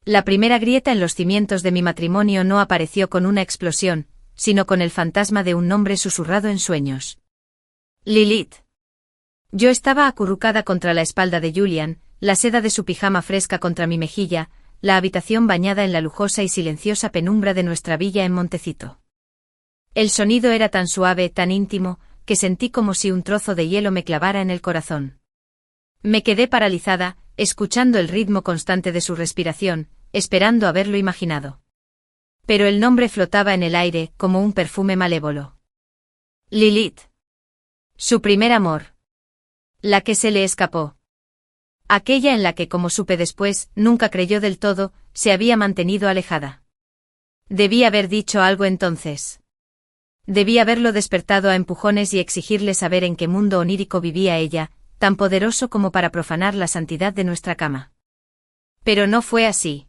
La primera grieta en los cimientos de mi matrimonio no apareció con una explosión, sino con el fantasma de un nombre susurrado en sueños. Lilith. Yo estaba acurrucada contra la espalda de Julian, la seda de su pijama fresca contra mi mejilla, la habitación bañada en la lujosa y silenciosa penumbra de nuestra villa en Montecito. El sonido era tan suave, tan íntimo, que sentí como si un trozo de hielo me clavara en el corazón. Me quedé paralizada, escuchando el ritmo constante de su respiración, esperando haberlo imaginado. Pero el nombre flotaba en el aire, como un perfume malévolo. Lilith. Su primer amor. La que se le escapó. Aquella en la que, como supe después, nunca creyó del todo, se había mantenido alejada. Debí haber dicho algo entonces. Debí haberlo despertado a empujones y exigirle saber en qué mundo onírico vivía ella, tan poderoso como para profanar la santidad de nuestra cama. Pero no fue así.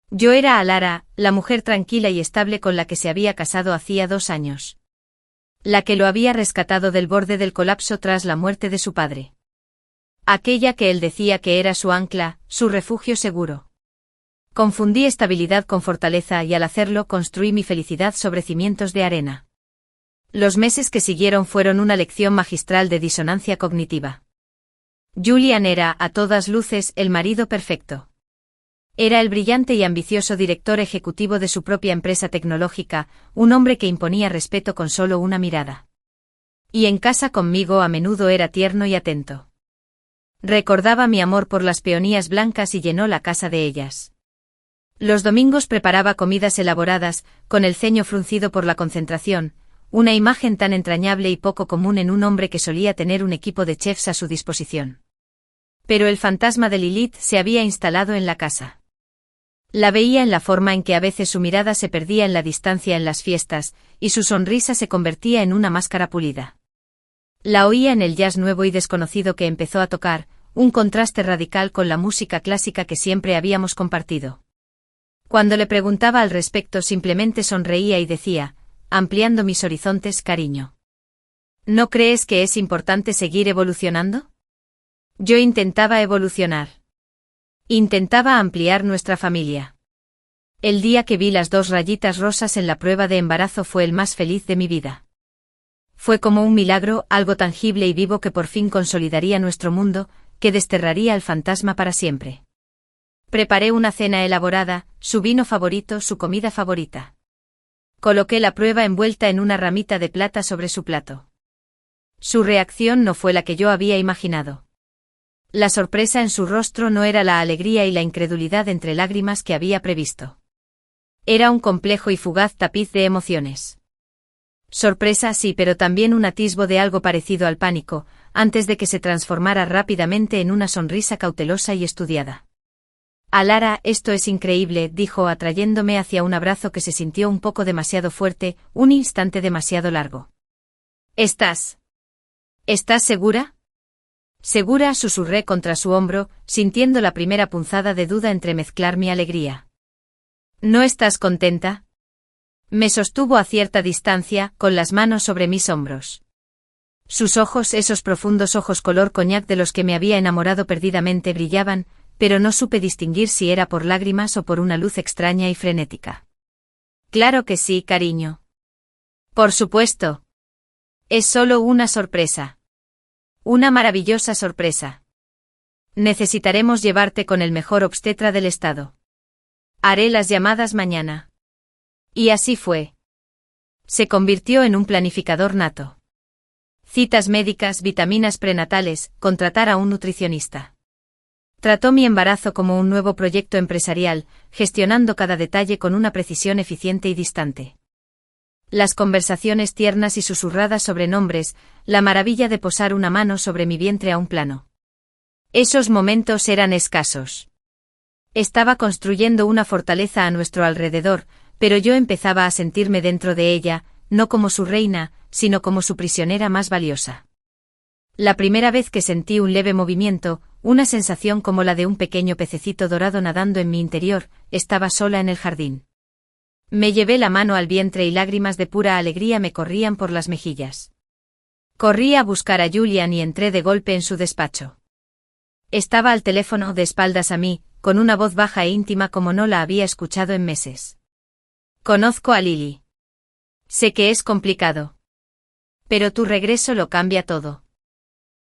Yo era Alara, la mujer tranquila y estable con la que se había casado hacía 2 años. La que lo había rescatado del borde del colapso tras la muerte de su padre. Aquella que él decía que era su ancla, su refugio seguro. Confundí estabilidad con fortaleza y al hacerlo construí mi felicidad sobre cimientos de arena. Los meses que siguieron fueron una lección magistral de disonancia cognitiva. Julian era, a todas luces, el marido perfecto. Era el brillante y ambicioso director ejecutivo de su propia empresa tecnológica, un hombre que imponía respeto con solo una mirada. Y en casa conmigo a menudo era tierno y atento. Recordaba mi amor por las peonías blancas y llenó la casa de ellas. Los domingos preparaba comidas elaboradas, con el ceño fruncido por la concentración, una imagen tan entrañable y poco común en un hombre que solía tener un equipo de chefs a su disposición. Pero el fantasma de Lilith se había instalado en la casa. La veía en la forma en que a veces su mirada se perdía en la distancia en las fiestas, y su sonrisa se convertía en una máscara pulida. La oía en el jazz nuevo y desconocido que empezó a tocar, un contraste radical con la música clásica que siempre habíamos compartido. Cuando le preguntaba al respecto simplemente sonreía y decía, ampliando mis horizontes, cariño. ¿No crees que es importante seguir evolucionando? Yo intentaba evolucionar. Intentaba ampliar nuestra familia. El día que vi las 2 rayitas rosas en la prueba de embarazo fue el más feliz de mi vida. Fue como un milagro, algo tangible y vivo que por fin consolidaría nuestro mundo, que desterraría al fantasma para siempre. Preparé una cena elaborada, su vino favorito, su comida favorita. Coloqué la prueba envuelta en una ramita de plata sobre su plato. Su reacción no fue la que yo había imaginado. La sorpresa en su rostro no era la alegría y la incredulidad entre lágrimas que había previsto. Era un complejo y fugaz tapiz de emociones. Sorpresa sí, pero también un atisbo de algo parecido al pánico, antes de que se transformara rápidamente en una sonrisa cautelosa y estudiada. Alara, esto es increíble, dijo atrayéndome hacia un abrazo que se sintió un poco demasiado fuerte, un instante demasiado largo. ¿Estás segura? Segura, susurré contra su hombro, sintiendo la primera punzada de duda entremezclar mi alegría. ¿No estás contenta? Me sostuvo a cierta distancia, con las manos sobre mis hombros. Sus ojos, esos profundos ojos color coñac de los que me había enamorado perdidamente, brillaban, pero no supe distinguir si era por lágrimas o por una luz extraña y frenética. Claro que sí, cariño. Por supuesto. Es solo una sorpresa. Una maravillosa sorpresa. Necesitaremos llevarte con el mejor obstetra del estado. Haré las llamadas mañana. Y así fue. Se convirtió en un planificador nato. Citas médicas, vitaminas prenatales, contratar a un nutricionista. Trató mi embarazo como un nuevo proyecto empresarial, gestionando cada detalle con una precisión eficiente y distante. Las conversaciones tiernas y susurradas sobre nombres, la maravilla de posar una mano sobre mi vientre a un plano. Esos momentos eran escasos. Estaba construyendo una fortaleza a nuestro alrededor, pero yo empezaba a sentirme dentro de ella, no como su reina, sino como su prisionera más valiosa. La primera vez que sentí un leve movimiento, una sensación como la de un pequeño pececito dorado nadando en mi interior, estaba sola en el jardín. Me llevé la mano al vientre y lágrimas de pura alegría me corrían por las mejillas. Corrí a buscar a Julian y entré de golpe en su despacho. Estaba al teléfono de espaldas a mí, con una voz baja e íntima como no la había escuchado en meses. Conozco a Lily. Sé que es complicado. Pero tu regreso lo cambia todo.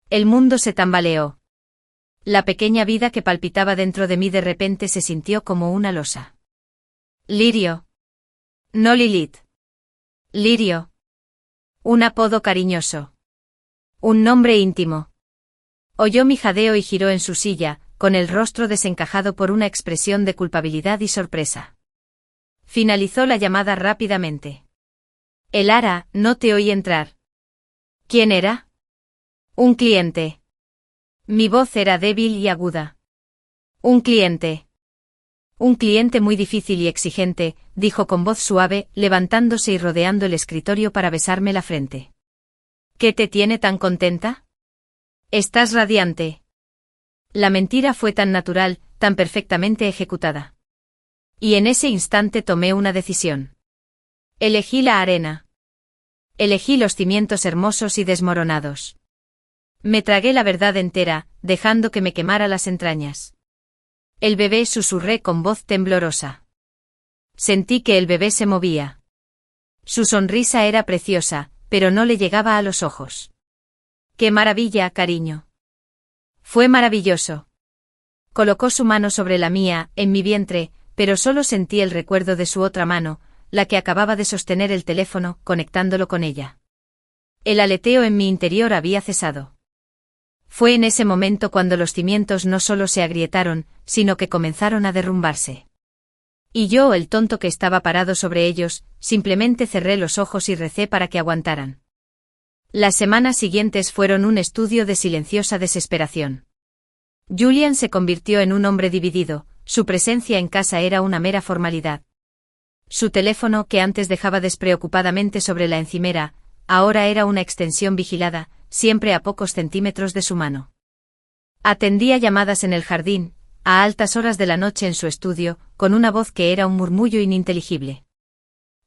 El mundo se tambaleó. La pequeña vida que palpitaba dentro de mí de repente se sintió como una losa. Lirio. No Lilith. Lirio. Un apodo cariñoso. Un nombre íntimo. Oyó mi jadeo y giró en su silla, con el rostro desencajado por una expresión de culpabilidad y sorpresa. Finalizó la llamada rápidamente. Elara, no te oí entrar. ¿Quién era? Un cliente. Mi voz era débil y aguda. Un cliente. Un cliente muy difícil y exigente, dijo con voz suave, levantándose y rodeando el escritorio para besarme la frente. ¿Qué te tiene tan contenta? Estás radiante. La mentira fue tan natural, tan perfectamente ejecutada. Y en ese instante tomé una decisión. Elegí la arena. Elegí los cimientos hermosos y desmoronados. Me tragué la verdad entera, dejando que me quemara las entrañas. El bebé, susurré con voz temblorosa. Sentí que el bebé se movía. Su sonrisa era preciosa, pero no le llegaba a los ojos. ¡Qué maravilla, cariño! Fue maravilloso. Colocó su mano sobre la mía, en mi vientre, pero solo sentí el recuerdo de su otra mano, la que acababa de sostener el teléfono, conectándolo con ella. El aleteo en mi interior había cesado. Fue en ese momento cuando los cimientos no solo se agrietaron, sino que comenzaron a derrumbarse. Y yo, el tonto que estaba parado sobre ellos, simplemente cerré los ojos y recé para que aguantaran. Las semanas siguientes fueron un estudio de silenciosa desesperación. Julian se convirtió en un hombre dividido, su presencia en casa era una mera formalidad. Su teléfono, que antes dejaba despreocupadamente sobre la encimera, ahora era una extensión vigilada, siempre a pocos centímetros de su mano. Atendía llamadas en el jardín, a altas horas de la noche en su estudio, con una voz que era un murmullo ininteligible.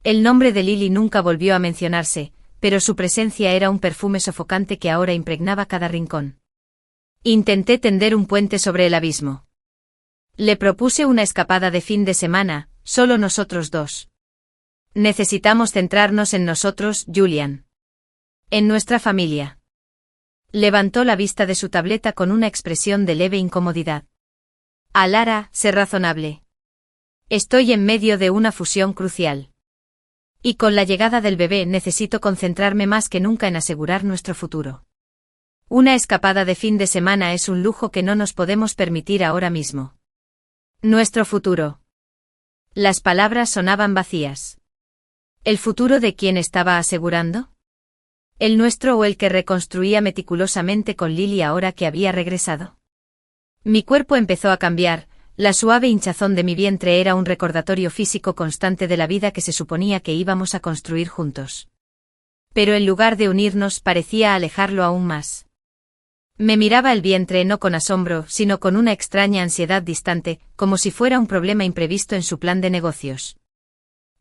El nombre de Lily nunca volvió a mencionarse, pero su presencia era un perfume sofocante que ahora impregnaba cada rincón. Intenté tender un puente sobre el abismo. Le propuse una escapada de fin de semana, solo nosotros dos. Necesitamos centrarnos en nosotros, Julian. En nuestra familia. Levantó la vista de su tableta con una expresión de leve incomodidad. Alara, sé razonable. Estoy en medio de una fusión crucial. Y con la llegada del bebé necesito concentrarme más que nunca en asegurar nuestro futuro. Una escapada de fin de semana es un lujo que no nos podemos permitir ahora mismo. Nuestro futuro. Las palabras sonaban vacías. ¿El futuro de quién estaba asegurando? ¿El nuestro o el que reconstruía meticulosamente con Lily ahora que había regresado? Mi cuerpo empezó a cambiar, la suave hinchazón de mi vientre era un recordatorio físico constante de la vida que se suponía que íbamos a construir juntos. Pero en lugar de unirnos parecía alejarlo aún más. Me miraba el vientre no con asombro, sino con una extraña ansiedad distante, como si fuera un problema imprevisto en su plan de negocios.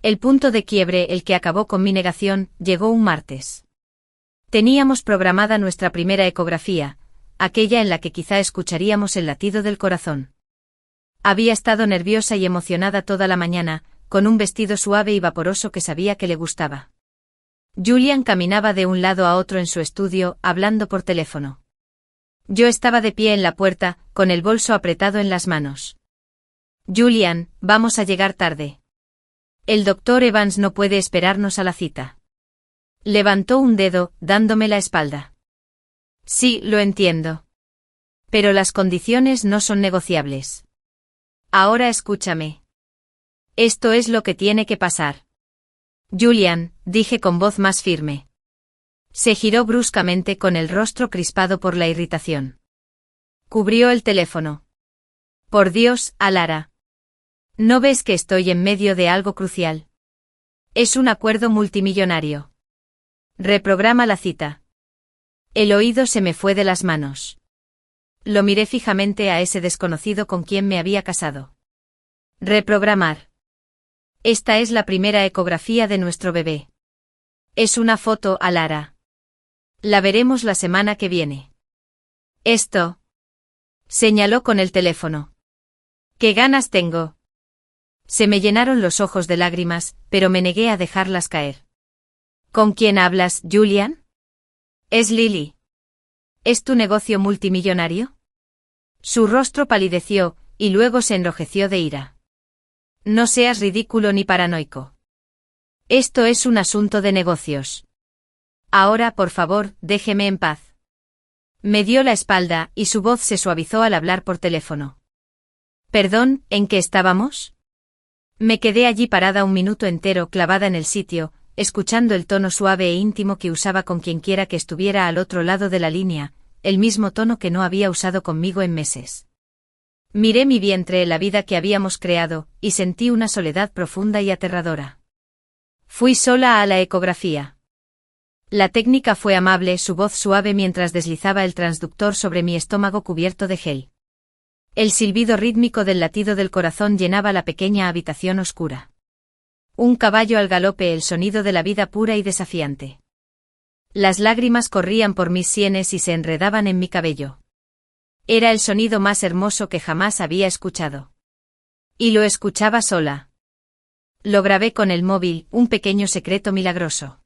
El punto de quiebre, el que acabó con mi negación, llegó un martes. Teníamos programada nuestra primera ecografía, aquella en la que quizá escucharíamos el latido del corazón. Había estado nerviosa y emocionada toda la mañana, con un vestido suave y vaporoso que sabía que le gustaba. Julian caminaba de un lado a otro en su estudio, hablando por teléfono. Yo estaba de pie en la puerta, con el bolso apretado en las manos. Julian, vamos a llegar tarde. El doctor Evans no puede esperarnos a la cita. Levantó un dedo, dándome la espalda. Sí, lo entiendo. Pero las condiciones no son negociables. Ahora escúchame. Esto es lo que tiene que pasar. Julian, dije con voz más firme. Se giró bruscamente con el rostro crispado por la irritación. Cubrió el teléfono. Por Dios, Alara. ¿No ves que estoy en medio de algo crucial? Es un acuerdo multimillonario. Reprograma la cita. El oído se me fue de las manos. Lo miré fijamente a ese desconocido con quien me había casado. Reprogramar. Esta es la primera ecografía de nuestro bebé. Es una foto, Alara. La veremos la semana que viene. Esto. Señaló con el teléfono. ¡Qué ganas tengo! Se me llenaron los ojos de lágrimas, pero me negué a dejarlas caer. ¿Con quién hablas, Julian? Es Lily. ¿Es tu negocio multimillonario? Su rostro palideció, y luego se enrojeció de ira. No seas ridículo ni paranoico. Esto es un asunto de negocios. Ahora, por favor, déjeme en paz. Me dio la espalda, y su voz se suavizó al hablar por teléfono. Perdón, ¿en qué estábamos? Me quedé allí parada un minuto entero clavada en el sitio, escuchando el tono suave e íntimo que usaba con quienquiera que estuviera al otro lado de la línea, el mismo tono que no había usado conmigo en meses. Miré mi vientre, la vida que habíamos creado, y sentí una soledad profunda y aterradora. Fui sola a la ecografía. La técnica fue amable, su voz suave mientras deslizaba el transductor sobre mi estómago cubierto de gel. El silbido rítmico del latido del corazón llenaba la pequeña habitación oscura. Un caballo al galope, el sonido de la vida pura y desafiante. Las lágrimas corrían por mis sienes y se enredaban en mi cabello. Era el sonido más hermoso que jamás había escuchado. Y lo escuchaba sola. Lo grabé con el móvil, un pequeño secreto milagroso.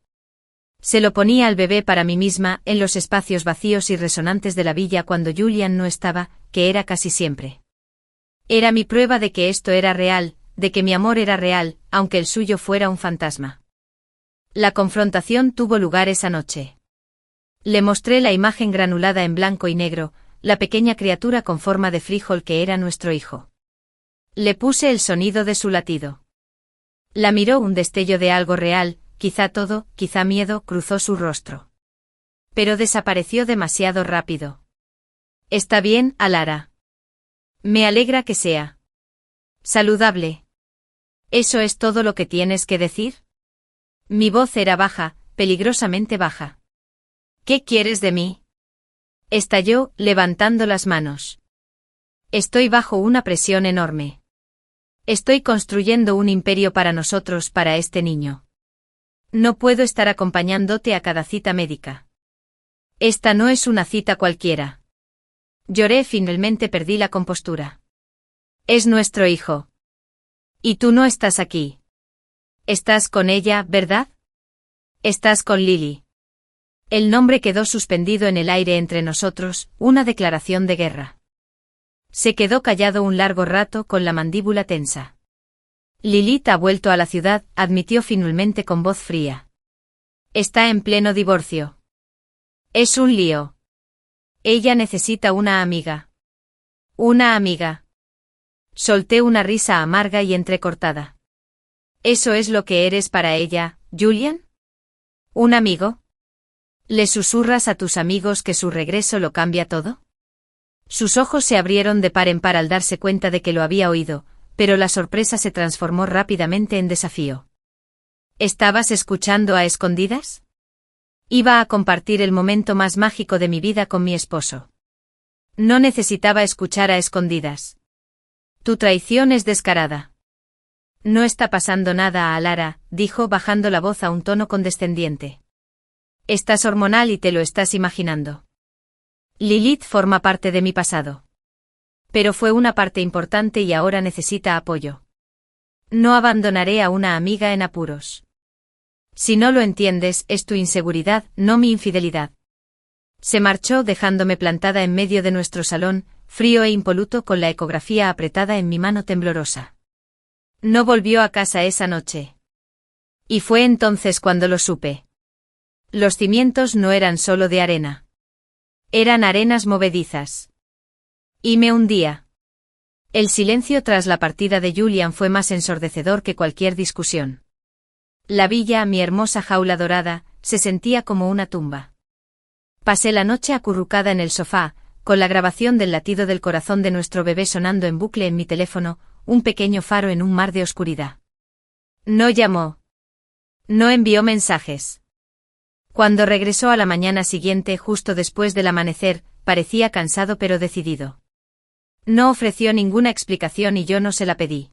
Se lo ponía al bebé para mí misma, en los espacios vacíos y resonantes de la villa cuando Julian no estaba, que era casi siempre. Era mi prueba de que esto era real, de que mi amor era real, aunque el suyo fuera un fantasma. La confrontación tuvo lugar esa noche. Le mostré la imagen granulada en blanco y negro, la pequeña criatura con forma de frijol que era nuestro hijo. Le puse el sonido de su latido. La miró, un destello de algo real, quizá todo, quizá miedo, cruzó su rostro. Pero desapareció demasiado rápido. Está bien, Alara. Me alegra que sea saludable. ¿Eso es todo lo que tienes que decir? Mi voz era baja, peligrosamente baja. ¿Qué quieres de mí? Estalló, levantando las manos. Estoy bajo una presión enorme. Estoy construyendo un imperio para nosotros, para este niño. No puedo estar acompañándote a cada cita médica. Esta no es una cita cualquiera. Lloré, finalmente perdí la compostura. Es nuestro hijo. Y tú no estás aquí. Estás con ella, ¿verdad? Estás con Lily. El nombre quedó suspendido en el aire entre nosotros, una declaración de guerra. Se quedó callado un largo rato con la mandíbula tensa. Lilith ha vuelto a la ciudad, admitió finalmente con voz fría. Está en pleno divorcio. Es un lío. Ella necesita una amiga. Una amiga. Solté una risa amarga y entrecortada. ¿Eso es lo que eres para ella, Julian? ¿Un amigo? ¿Le susurras a tus amigos que su regreso lo cambia todo? Sus ojos se abrieron de par en par al darse cuenta de que lo había oído, pero la sorpresa se transformó rápidamente en desafío. ¿Estabas escuchando a escondidas? Iba a compartir el momento más mágico de mi vida con mi esposo. No necesitaba escuchar a escondidas. Tu traición es descarada. No está pasando nada, Alara, dijo bajando la voz a un tono condescendiente. Estás hormonal y te lo estás imaginando. Lilith forma parte de mi pasado. Pero fue una parte importante y ahora necesita apoyo. No abandonaré a una amiga en apuros. Si no lo entiendes, es tu inseguridad, no mi infidelidad. Se marchó dejándome plantada en medio de nuestro salón, frío e impoluto con la ecografía apretada en mi mano temblorosa. No volvió a casa esa noche. Y fue entonces cuando lo supe. Los cimientos no eran solo de arena. Eran arenas movedizas. Y me hundía. El silencio tras la partida de Julian fue más ensordecedor que cualquier discusión. La villa, mi hermosa jaula dorada, se sentía como una tumba. Pasé la noche acurrucada en el sofá, con la grabación del latido del corazón de nuestro bebé sonando en bucle en mi teléfono, un pequeño faro en un mar de oscuridad. No llamó. No envió mensajes. Cuando regresó a la mañana siguiente, justo después del amanecer, parecía cansado pero decidido. No ofreció ninguna explicación y yo no se la pedí.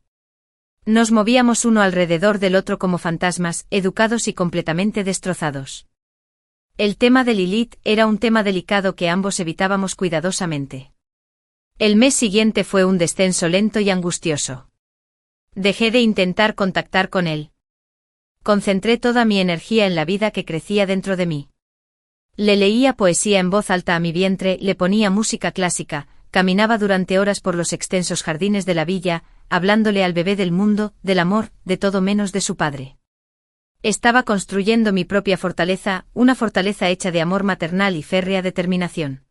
Nos movíamos uno alrededor del otro como fantasmas, educados y completamente destrozados. El tema de Lilith era un tema delicado que ambos evitábamos cuidadosamente. El mes siguiente fue un descenso lento y angustioso. Dejé de intentar contactar con él. Concentré toda mi energía en la vida que crecía dentro de mí. Le leía poesía en voz alta a mi vientre, le ponía música clásica, caminaba durante horas por los extensos jardines de la villa, hablándole al bebé del mundo, del amor, de todo menos de su padre. Estaba construyendo mi propia fortaleza, una fortaleza hecha de amor maternal y férrea determinación.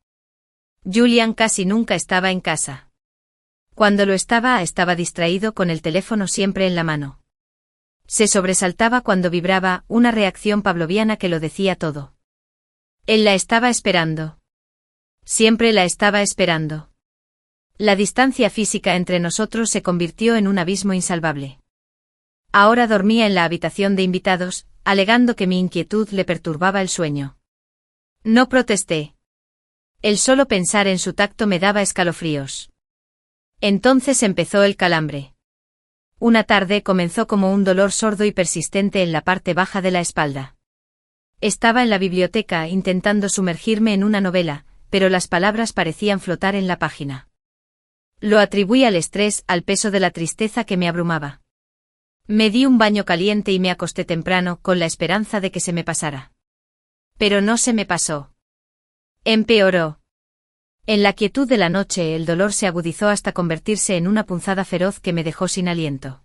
Julian casi nunca estaba en casa. Cuando lo estaba distraído con el teléfono siempre en la mano. Se sobresaltaba cuando vibraba, una reacción pavloviana que lo decía todo. Él la estaba esperando. Siempre la estaba esperando. La distancia física entre nosotros se convirtió en un abismo insalvable. Ahora dormía en la habitación de invitados, alegando que mi inquietud le perturbaba el sueño. No protesté. El solo pensar en su tacto me daba escalofríos. Entonces empezó el calambre. Una tarde comenzó como un dolor sordo y persistente en la parte baja de la espalda. Estaba en la biblioteca intentando sumergirme en una novela, pero las palabras parecían flotar en la página. Lo atribuí al estrés, al peso de la tristeza que me abrumaba. Me di un baño caliente y me acosté temprano, con la esperanza de que se me pasara. Pero no se me pasó. Empeoró. En la quietud de la noche el dolor se agudizó hasta convertirse en una punzada feroz que me dejó sin aliento.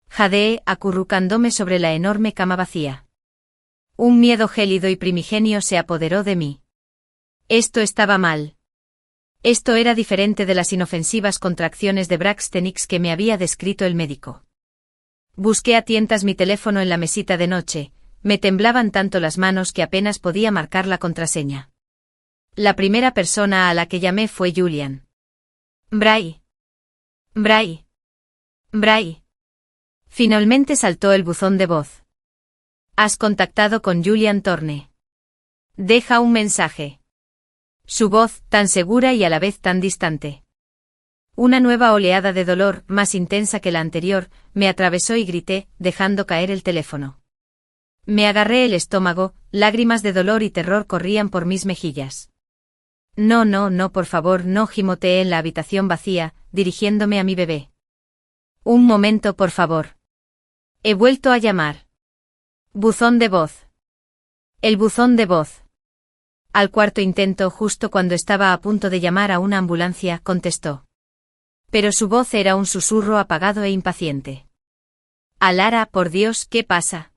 Jadeé, acurrucándome sobre la enorme cama vacía. Un miedo gélido y primigenio se apoderó de mí. Esto estaba mal. Esto era diferente de las inofensivas contracciones de Braxtonix que me había descrito el médico. Busqué a tientas mi teléfono en la mesita de noche, me temblaban tanto las manos que apenas podía marcar la contraseña. La primera persona a la que llamé fue Julian. Bray. Bray. Bray. Finalmente saltó el buzón de voz. Has contactado con Julian Thorne. Deja un mensaje. Su voz, tan segura y a la vez tan distante. Una nueva oleada de dolor, más intensa que la anterior, me atravesó y grité, dejando caer el teléfono. Me agarré el estómago, lágrimas de dolor y terror corrían por mis mejillas. No, por favor, no, gimoteé en la habitación vacía, dirigiéndome a mi bebé. Un momento, por favor. He vuelto a llamar. Buzón de voz. El buzón de voz. Al cuarto intento, justo cuando estaba a punto de llamar a una ambulancia, contestó. Pero su voz era un susurro apagado e impaciente. Alara, por Dios, ¿qué pasa?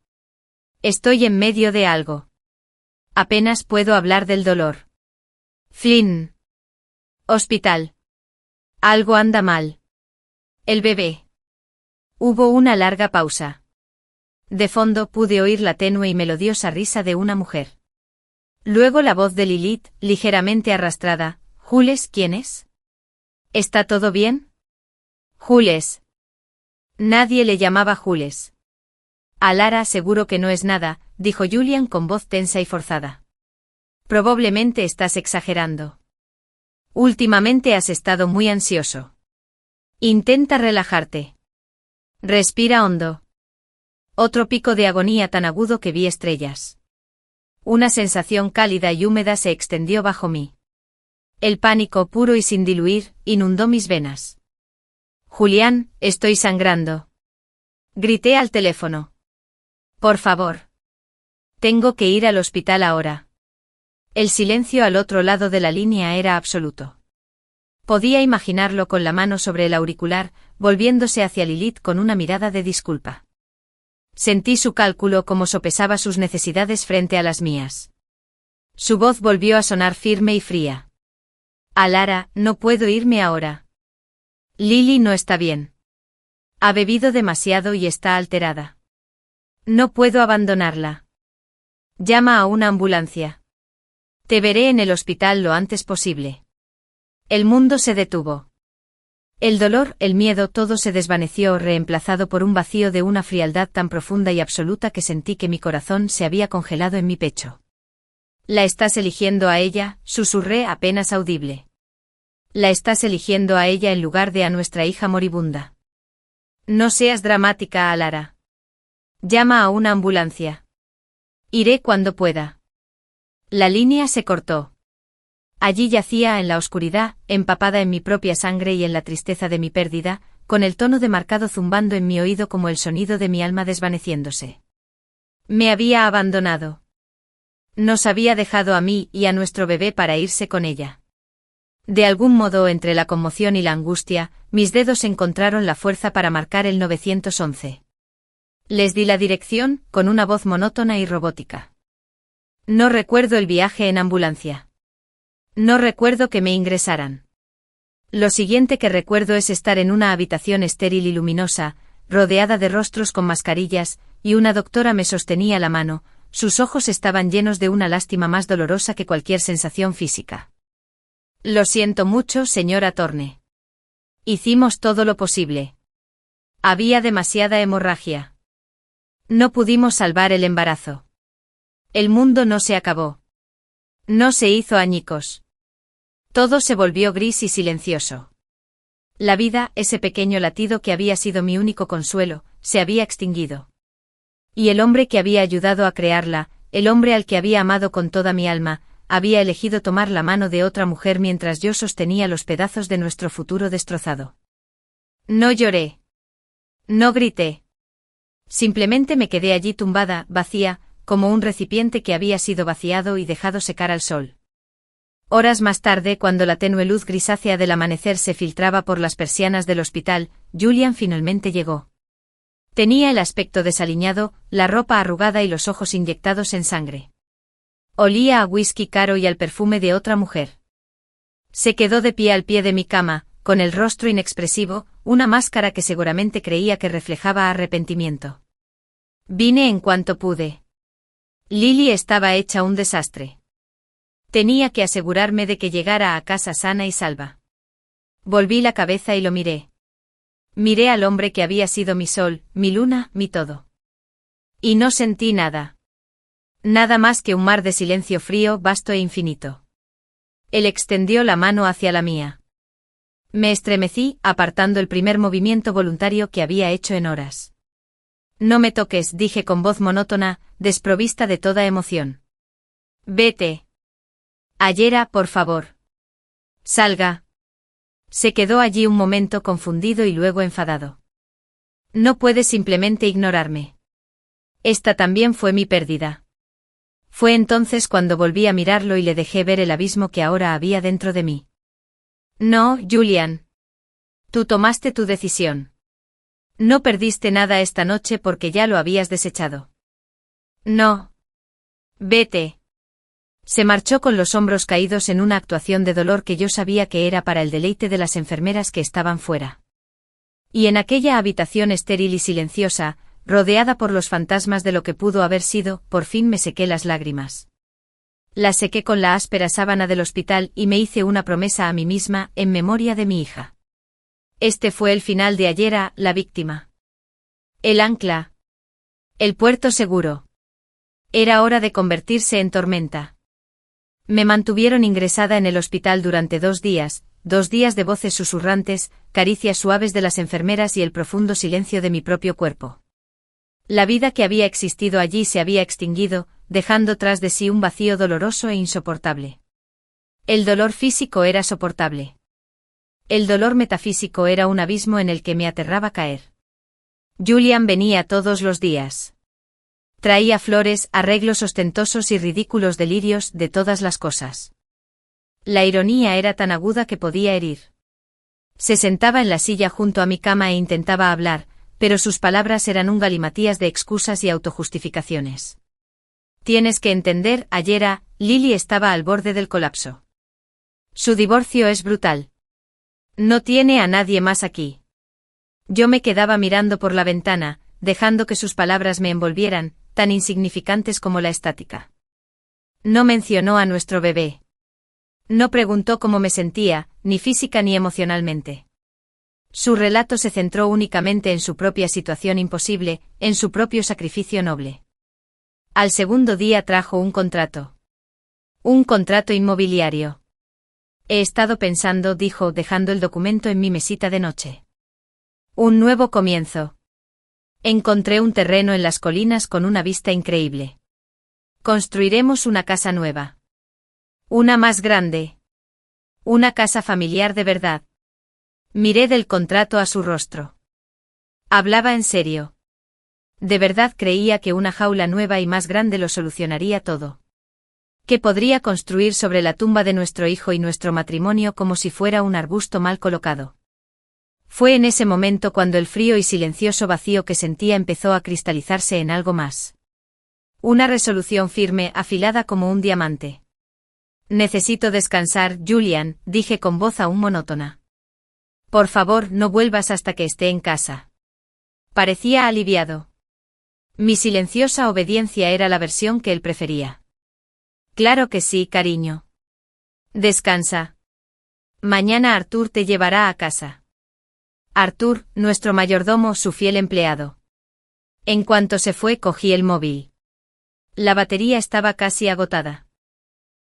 Estoy en medio de algo. Apenas puedo hablar del dolor. Flynn. Hospital. Algo anda mal. El bebé. Hubo una larga pausa. De fondo pude oír la tenue y melodiosa risa de una mujer. Luego la voz de Lilith, ligeramente arrastrada. Jules, ¿quién es? ¿Está todo bien? Jules. Nadie le llamaba Jules. Alara, seguro que no es nada, dijo Julian con voz tensa y forzada. Probablemente estás exagerando. Últimamente has estado muy ansioso. Intenta relajarte. Respira hondo. Otro pico de agonía tan agudo que vi estrellas. Una sensación cálida y húmeda se extendió bajo mí. El pánico puro y sin diluir, inundó mis venas. Julián, estoy sangrando. Grité al teléfono. Por favor. Tengo que ir al hospital ahora. El silencio al otro lado de la línea era absoluto. Podía imaginarlo con la mano sobre el auricular, volviéndose hacia Lilith con una mirada de disculpa. Sentí su cálculo como sopesaba sus necesidades frente a las mías. Su voz volvió a sonar firme y fría. Alara, no puedo irme ahora. Lily no está bien. Ha bebido demasiado y está alterada. No puedo abandonarla. Llama a una ambulancia. Te veré en el hospital lo antes posible. El mundo se detuvo. El dolor, el miedo, todo se desvaneció, reemplazado por un vacío de una frialdad tan profunda y absoluta que sentí que mi corazón se había congelado en mi pecho. ¿La estás eligiendo a ella?, susurré apenas audible. La estás eligiendo a ella en lugar de a nuestra hija moribunda. No seas dramática, Alara. Llama a una ambulancia. Iré cuando pueda. La línea se cortó. Allí yacía en la oscuridad, empapada en mi propia sangre y en la tristeza de mi pérdida, con el tono de marcado zumbando en mi oído como el sonido de mi alma desvaneciéndose. Me había abandonado. Nos había dejado a mí y a nuestro bebé para irse con ella. De algún modo, entre la conmoción y la angustia, mis dedos encontraron la fuerza para marcar el 911. Les di la dirección, con una voz monótona y robótica. No recuerdo el viaje en ambulancia. No recuerdo que me ingresaran. Lo siguiente que recuerdo es estar en una habitación estéril y luminosa, rodeada de rostros con mascarillas, y una doctora me sostenía la mano, sus ojos estaban llenos de una lástima más dolorosa que cualquier sensación física. Lo siento mucho, señora Thorne. Hicimos todo lo posible. Había demasiada hemorragia. No pudimos salvar el embarazo. El mundo no se acabó. No se hizo añicos. Todo se volvió gris y silencioso. La vida, ese pequeño latido que había sido mi único consuelo, se había extinguido. Y el hombre que había ayudado a crearla, el hombre al que había amado con toda mi alma, había elegido tomar la mano de otra mujer mientras yo sostenía los pedazos de nuestro futuro destrozado. No lloré. No grité. Simplemente me quedé allí tumbada, vacía, como un recipiente que había sido vaciado y dejado secar al sol. Horas más tarde, cuando la tenue luz grisácea del amanecer se filtraba por las persianas del hospital, Julian finalmente llegó. Tenía el aspecto desaliñado, la ropa arrugada y los ojos inyectados en sangre. Olía a whisky caro y al perfume de otra mujer. Se quedó de pie al pie de mi cama, con el rostro inexpresivo, una máscara que seguramente creía que reflejaba arrepentimiento. Vine en cuanto pude. Lily estaba hecha un desastre. Tenía que asegurarme de que llegara a casa sana y salva. Volví la cabeza y lo miré. Miré al hombre que había sido mi sol, mi luna, mi todo. Y no sentí nada. Nada más que un mar de silencio frío, vasto e infinito. Él extendió la mano hacia la mía. Me estremecí, apartando el primer movimiento voluntario que había hecho en horas. No me toques, dije con voz monótona, desprovista de toda emoción. Vete. Ayera, por favor. Salga. Se quedó allí un momento confundido y luego enfadado. No puedes simplemente ignorarme. Esta también fue mi pérdida. Fue entonces cuando volví a mirarlo y le dejé ver el abismo que ahora había dentro de mí. No, Julian. Tú tomaste tu decisión. No perdiste nada esta noche porque ya lo habías desechado. No. Vete. Se marchó con los hombros caídos en una actuación de dolor que yo sabía que era para el deleite de las enfermeras que estaban fuera. Y en aquella habitación estéril y silenciosa, rodeada por los fantasmas de lo que pudo haber sido, por fin me sequé las lágrimas. Las sequé con la áspera sábana del hospital y me hice una promesa a mí misma en memoria de mi hija. Este fue el final de Ayera, la víctima. El ancla. El puerto seguro. Era hora de convertirse en tormenta. Me mantuvieron ingresada en el hospital durante 2 días de voces susurrantes, caricias suaves de las enfermeras y el profundo silencio de mi propio cuerpo. La vida que había existido allí se había extinguido, dejando tras de sí un vacío doloroso e insoportable. El dolor físico era soportable. El dolor metafísico era un abismo en el que me aterraba caer. Julian venía todos los días. Traía flores, arreglos ostentosos y ridículos delirios de todas las cosas. La ironía era tan aguda que podía herir. Se sentaba en la silla junto a mi cama e intentaba hablar, pero sus palabras eran un galimatías de excusas y autojustificaciones. Tienes que entender, Ayera, Lily estaba al borde del colapso. Su divorcio es brutal. No tiene a nadie más aquí. Yo me quedaba mirando por la ventana, dejando que sus palabras me envolvieran, tan insignificantes como la estática. No mencionó a nuestro bebé. No preguntó cómo me sentía, ni física ni emocionalmente. Su relato se centró únicamente en su propia situación imposible, en su propio sacrificio noble. Al segundo día trajo un contrato. Un contrato inmobiliario. He estado pensando, dijo, dejando el documento en mi mesita de noche. Un nuevo comienzo. Encontré un terreno en las colinas con una vista increíble. Construiremos una casa nueva. Una más grande. Una casa familiar de verdad. Miré del contrato a su rostro. Hablaba en serio. De verdad creía que una jaula nueva y más grande lo solucionaría todo. Que podría construir sobre la tumba de nuestro hijo y nuestro matrimonio como si fuera un arbusto mal colocado. Fue en ese momento cuando el frío y silencioso vacío que sentía empezó a cristalizarse en algo más. Una resolución firme, afilada como un diamante. Necesito descansar, Julian, dije con voz aún monótona. Por favor, no vuelvas hasta que esté en casa. Parecía aliviado. Mi silenciosa obediencia era la versión que él prefería. Claro que sí, cariño. Descansa. Mañana Arthur te llevará a casa. Arthur, nuestro mayordomo, su fiel empleado. En cuanto se fue, cogí el móvil. La batería estaba casi agotada.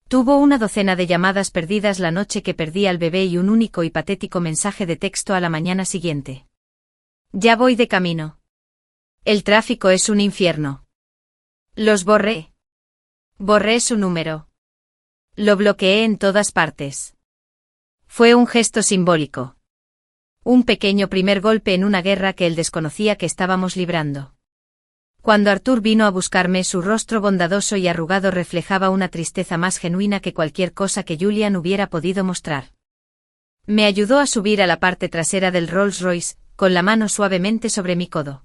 Tuvo una docena de llamadas perdidas la noche que perdí al bebé y un único y patético mensaje de texto a la mañana siguiente. Ya voy de camino. El tráfico es un infierno. Los borré. Borré su número. Lo bloqueé en todas partes. Fue un gesto simbólico. Un pequeño primer golpe en una guerra que él desconocía que estábamos librando. Cuando Arthur vino a buscarme, su rostro bondadoso y arrugado reflejaba una tristeza más genuina que cualquier cosa que Julian hubiera podido mostrar. Me ayudó a subir a la parte trasera del Rolls Royce, con la mano suavemente sobre mi codo.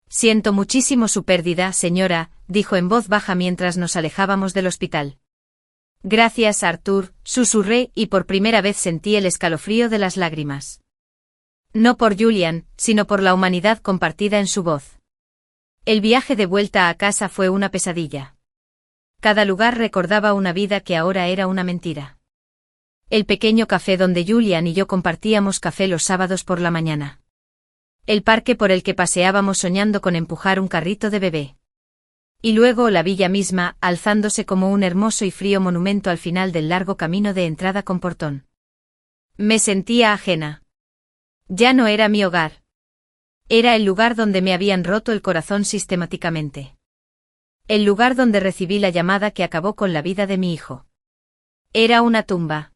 Siento muchísimo su pérdida, señora, dijo en voz baja mientras nos alejábamos del hospital. Gracias, Arthur, susurré y por primera vez sentí el escalofrío de las lágrimas. No por Julian, sino por la humanidad compartida en su voz. El viaje de vuelta a casa fue una pesadilla. Cada lugar recordaba una vida que ahora era una mentira. El pequeño café donde Julian y yo compartíamos café los sábados por la mañana. El parque por el que paseábamos soñando con empujar un carrito de bebé. Y luego la villa misma, alzándose como un hermoso y frío monumento al final del largo camino de entrada con portón. Me sentía ajena. Ya no era mi hogar. Era el lugar donde me habían roto el corazón sistemáticamente. El lugar donde recibí la llamada que acabó con la vida de mi hijo. Era una tumba.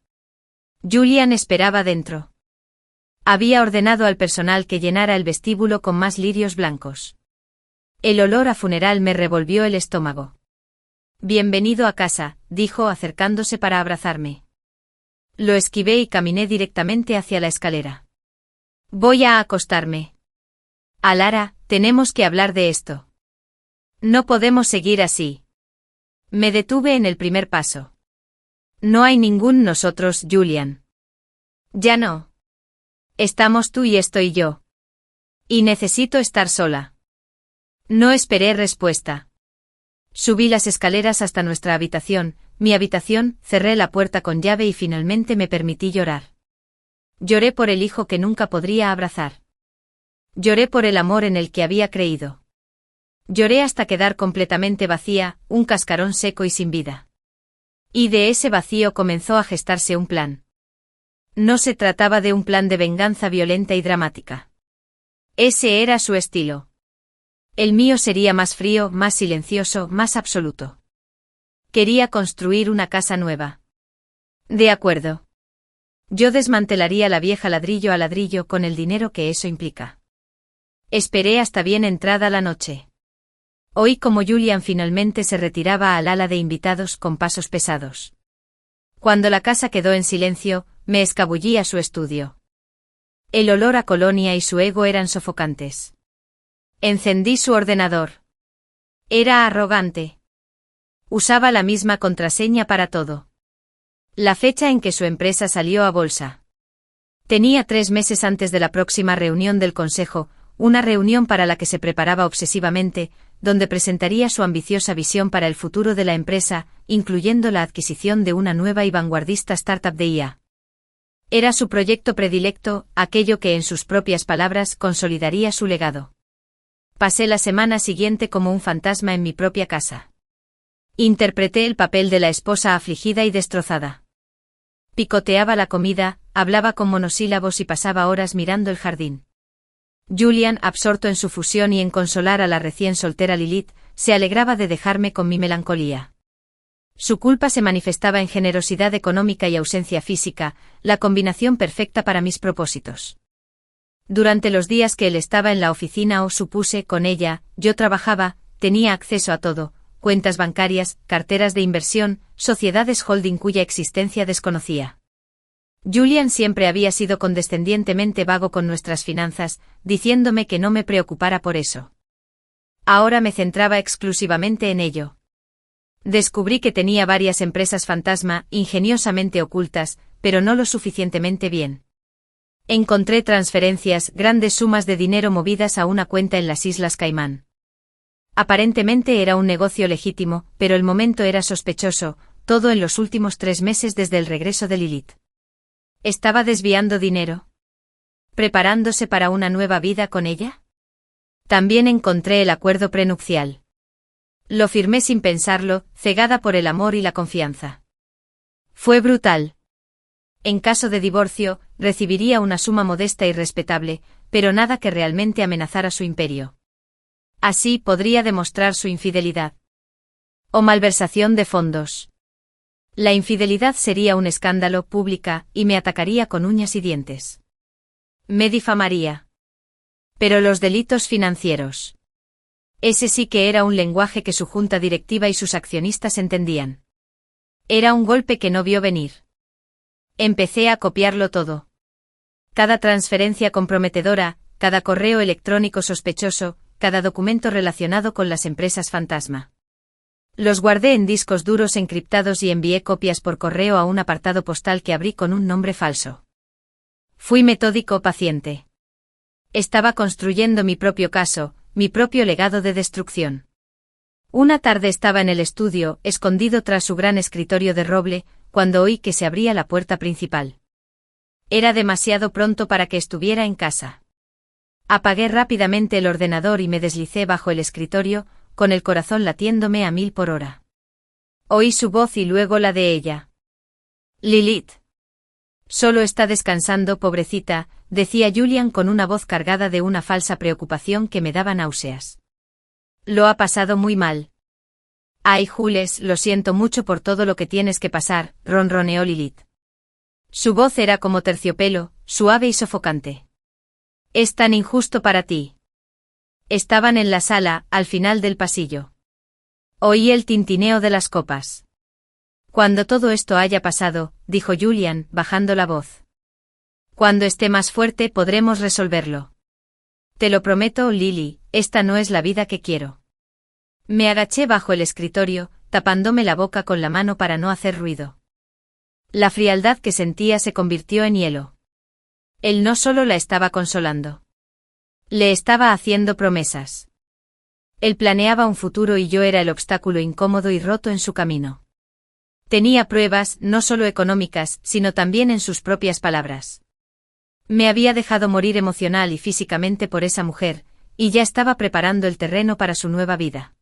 Julian esperaba dentro. Había ordenado al personal que llenara el vestíbulo con más lirios blancos. El olor a funeral me revolvió el estómago. Bienvenido a casa, dijo acercándose para abrazarme. Lo esquivé y caminé directamente hacia la escalera. Voy a acostarme. Alara, tenemos que hablar de esto. No podemos seguir así. Me detuve en el primer paso. No hay ningún nosotros, Julian. Ya no. Estamos tú y estoy yo. Y necesito estar sola. No esperé respuesta. Subí las escaleras hasta nuestra habitación, mi habitación, cerré la puerta con llave y finalmente me permití llorar. Lloré por el hijo que nunca podría abrazar. Lloré por el amor en el que había creído. Lloré hasta quedar completamente vacía, un cascarón seco y sin vida. Y de ese vacío comenzó a gestarse un plan. No se trataba de un plan de venganza violenta y dramática. Ese era su estilo. El mío sería más frío, más silencioso, más absoluto. Quería construir una casa nueva. De acuerdo. Yo desmantelaría la vieja ladrillo a ladrillo con el dinero que eso implica. Esperé hasta bien entrada la noche. Oí como Julian finalmente se retiraba al ala de invitados con pasos pesados. Cuando la casa quedó en silencio, me escabullí a su estudio. El olor a colonia y su ego eran sofocantes. Encendí su ordenador. Era arrogante. Usaba la misma contraseña para todo. La fecha en que su empresa salió a bolsa. Tenía 3 meses antes de la próxima reunión del consejo, una reunión para la que se preparaba obsesivamente, donde presentaría su ambiciosa visión para el futuro de la empresa, incluyendo la adquisición de una nueva y vanguardista startup de IA. Era su proyecto predilecto, aquello que en sus propias palabras consolidaría su legado. Pasé la semana siguiente como un fantasma en mi propia casa. Interpreté el papel de la esposa afligida y destrozada. Picoteaba la comida, hablaba con monosílabos y pasaba horas mirando el jardín. Julian, absorto en su fusión y en consolar a la recién soltera Lilith, se alegraba de dejarme con mi melancolía. Su culpa se manifestaba en generosidad económica y ausencia física, la combinación perfecta para mis propósitos. Durante los días que él estaba en la oficina o supuse con ella, yo trabajaba, tenía acceso a todo, cuentas bancarias, carteras de inversión, sociedades holding cuya existencia desconocía. Julian siempre había sido condescendientemente vago con nuestras finanzas, diciéndome que no me preocupara por eso. Ahora me centraba exclusivamente en ello. Descubrí que tenía varias empresas fantasma, ingeniosamente ocultas, pero no lo suficientemente bien. Encontré transferencias, grandes sumas de dinero movidas a una cuenta en las Islas Caimán. Aparentemente era un negocio legítimo, pero el momento era sospechoso, todo en los últimos 3 meses desde el regreso de Lilith. ¿Estaba desviando dinero? ¿Preparándose para una nueva vida con ella? También encontré el acuerdo prenupcial. Lo firmé sin pensarlo, cegada por el amor y la confianza. Fue brutal. En caso de divorcio, recibiría una suma modesta y respetable, pero nada que realmente amenazara su imperio. Así podría demostrar su infidelidad. O malversación de fondos. La infidelidad sería un escándalo pública y me atacaría con uñas y dientes. Me difamaría. Pero los delitos financieros. Ese sí que era un lenguaje que su junta directiva y sus accionistas entendían. Era un golpe que no vio venir. Empecé a copiarlo todo. Cada transferencia comprometedora, cada correo electrónico sospechoso, cada documento relacionado con las empresas fantasma. Los guardé en discos duros encriptados y envié copias por correo a un apartado postal que abrí con un nombre falso. Fui metódico, paciente. Estaba construyendo mi propio caso, mi propio legado de destrucción. Una tarde estaba en el estudio, escondido tras su gran escritorio de roble, cuando oí que se abría la puerta principal. Era demasiado pronto para que estuviera en casa. Apagué rápidamente el ordenador y me deslicé bajo el escritorio, con el corazón latiéndome a 1000 por hora. Oí su voz y luego la de ella. Lilith. Solo está descansando, pobrecita, decía Julian con una voz cargada de una falsa preocupación que me daba náuseas. Lo ha pasado muy mal. Ay, Jules, lo siento mucho por todo lo que tienes que pasar, ronroneó Lilith. Su voz era como terciopelo, suave y sofocante. Es tan injusto para ti. Estaban en la sala, al final del pasillo. Oí el tintineo de las copas. Cuando todo esto haya pasado, dijo Julian, bajando la voz. Cuando esté más fuerte podremos resolverlo. Te lo prometo, Lily, esta no es la vida que quiero. Me agaché bajo el escritorio, tapándome la boca con la mano para no hacer ruido. La frialdad que sentía se convirtió en hielo. Él no solo la estaba consolando. Le estaba haciendo promesas. Él planeaba un futuro y yo era el obstáculo incómodo y roto en su camino. Tenía pruebas, no solo económicas, sino también en sus propias palabras. Me había dejado morir emocional y físicamente por esa mujer, y ya estaba preparando el terreno para su nueva vida.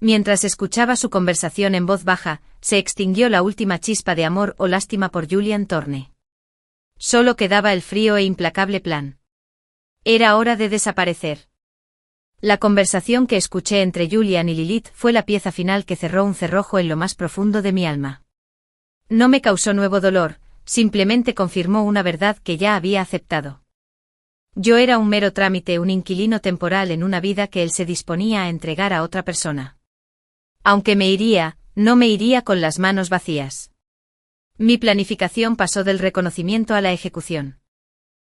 Mientras escuchaba su conversación en voz baja, se extinguió la última chispa de amor o lástima por Julian Thorne. Solo quedaba el frío e implacable plan. Era hora de desaparecer. La conversación que escuché entre Julian y Lilith fue la pieza final que cerró un cerrojo en lo más profundo de mi alma. No me causó nuevo dolor, simplemente confirmó una verdad que ya había aceptado. Yo era un mero trámite, un inquilino temporal en una vida que él se disponía a entregar a otra persona. Aunque me iría, no me iría con las manos vacías. Mi planificación pasó del reconocimiento a la ejecución.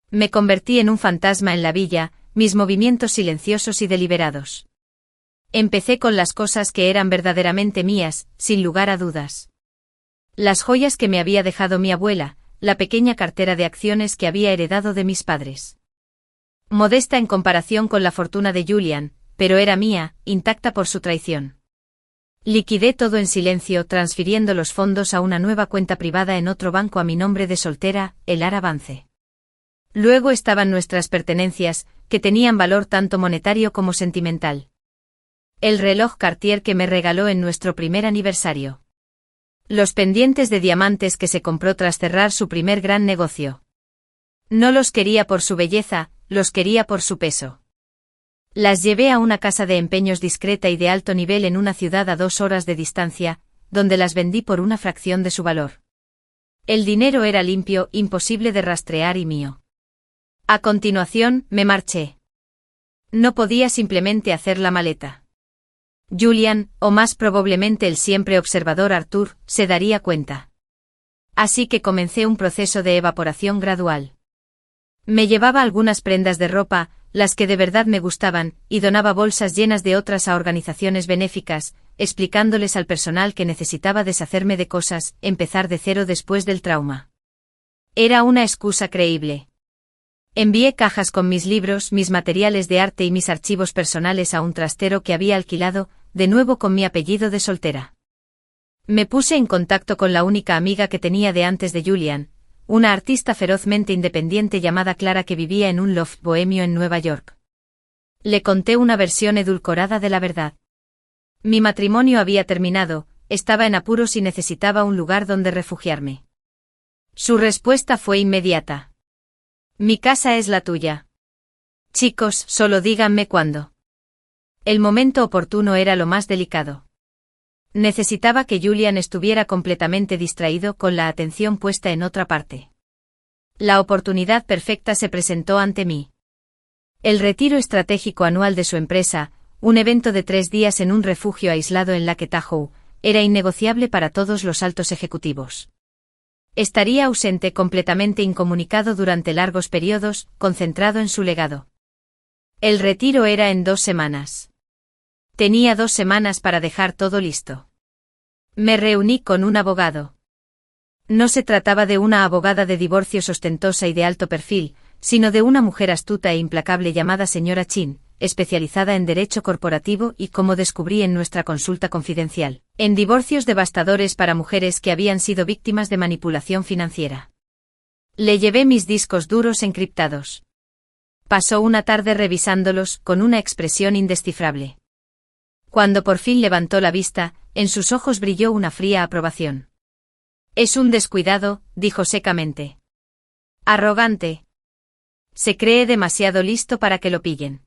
Me convertí en un fantasma en la villa, mis movimientos silenciosos y deliberados. Empecé con las cosas que eran verdaderamente mías, sin lugar a dudas. Las joyas que me había dejado mi abuela, la pequeña cartera de acciones que había heredado de mis padres. Modesta en comparación con la fortuna de Julian, pero era mía, intacta por su traición. Liquidé todo en silencio, transfiriendo los fondos a una nueva cuenta privada en otro banco a mi nombre de soltera, el Aravance. Luego estaban nuestras pertenencias, que tenían valor tanto monetario como sentimental. El reloj Cartier que me regaló en nuestro primer aniversario. Los pendientes de diamantes que se compró tras cerrar su primer gran negocio. No los quería por su belleza, los quería por su peso. Las llevé a una casa de empeños discreta y de alto nivel en una ciudad a 2 horas de distancia, donde las vendí por una fracción de su valor. El dinero era limpio, imposible de rastrear y mío. A continuación, me marché. No podía simplemente hacer la maleta. Julian, o más probablemente el siempre observador Arthur, se daría cuenta. Así que comencé un proceso de evaporación gradual. Me llevaba algunas prendas de ropa, las que de verdad me gustaban, y donaba bolsas llenas de otras a organizaciones benéficas, explicándoles al personal que necesitaba deshacerme de cosas, empezar de cero después del trauma. Era una excusa creíble. Envié cajas con mis libros, mis materiales de arte y mis archivos personales a un trastero que había alquilado, de nuevo con mi apellido de soltera. Me puse en contacto con la única amiga que tenía de antes de Julian, una artista ferozmente independiente llamada Clara que vivía en un loft bohemio en Nueva York. Le conté una versión edulcorada de la verdad. Mi matrimonio había terminado, estaba en apuros y necesitaba un lugar donde refugiarme. Su respuesta fue inmediata. Mi casa es la tuya. Chicos, solo díganme cuándo. El momento oportuno era lo más delicado. Necesitaba que Julian estuviera completamente distraído con la atención puesta en otra parte. La oportunidad perfecta se presentó ante mí. El retiro estratégico anual de su empresa, un evento de 3 días en un refugio aislado en Lake Tahoe, era innegociable para todos los altos ejecutivos. Estaría ausente completamente incomunicado durante largos periodos, concentrado en su legado. El retiro era en 2 semanas. Tenía 2 semanas para dejar todo listo. Me reuní con un abogado. No se trataba de una abogada de divorcios ostentosa y de alto perfil, sino de una mujer astuta e implacable llamada señora Chin, especializada en derecho corporativo y, como descubrí en nuestra consulta confidencial, en divorcios devastadores para mujeres que habían sido víctimas de manipulación financiera. Le llevé mis discos duros encriptados. Pasó una tarde revisándolos con una expresión indescifrable. Cuando por fin levantó la vista, en sus ojos brilló una fría aprobación. Es un descuidado, dijo secamente. Arrogante. Se cree demasiado listo para que lo pillen.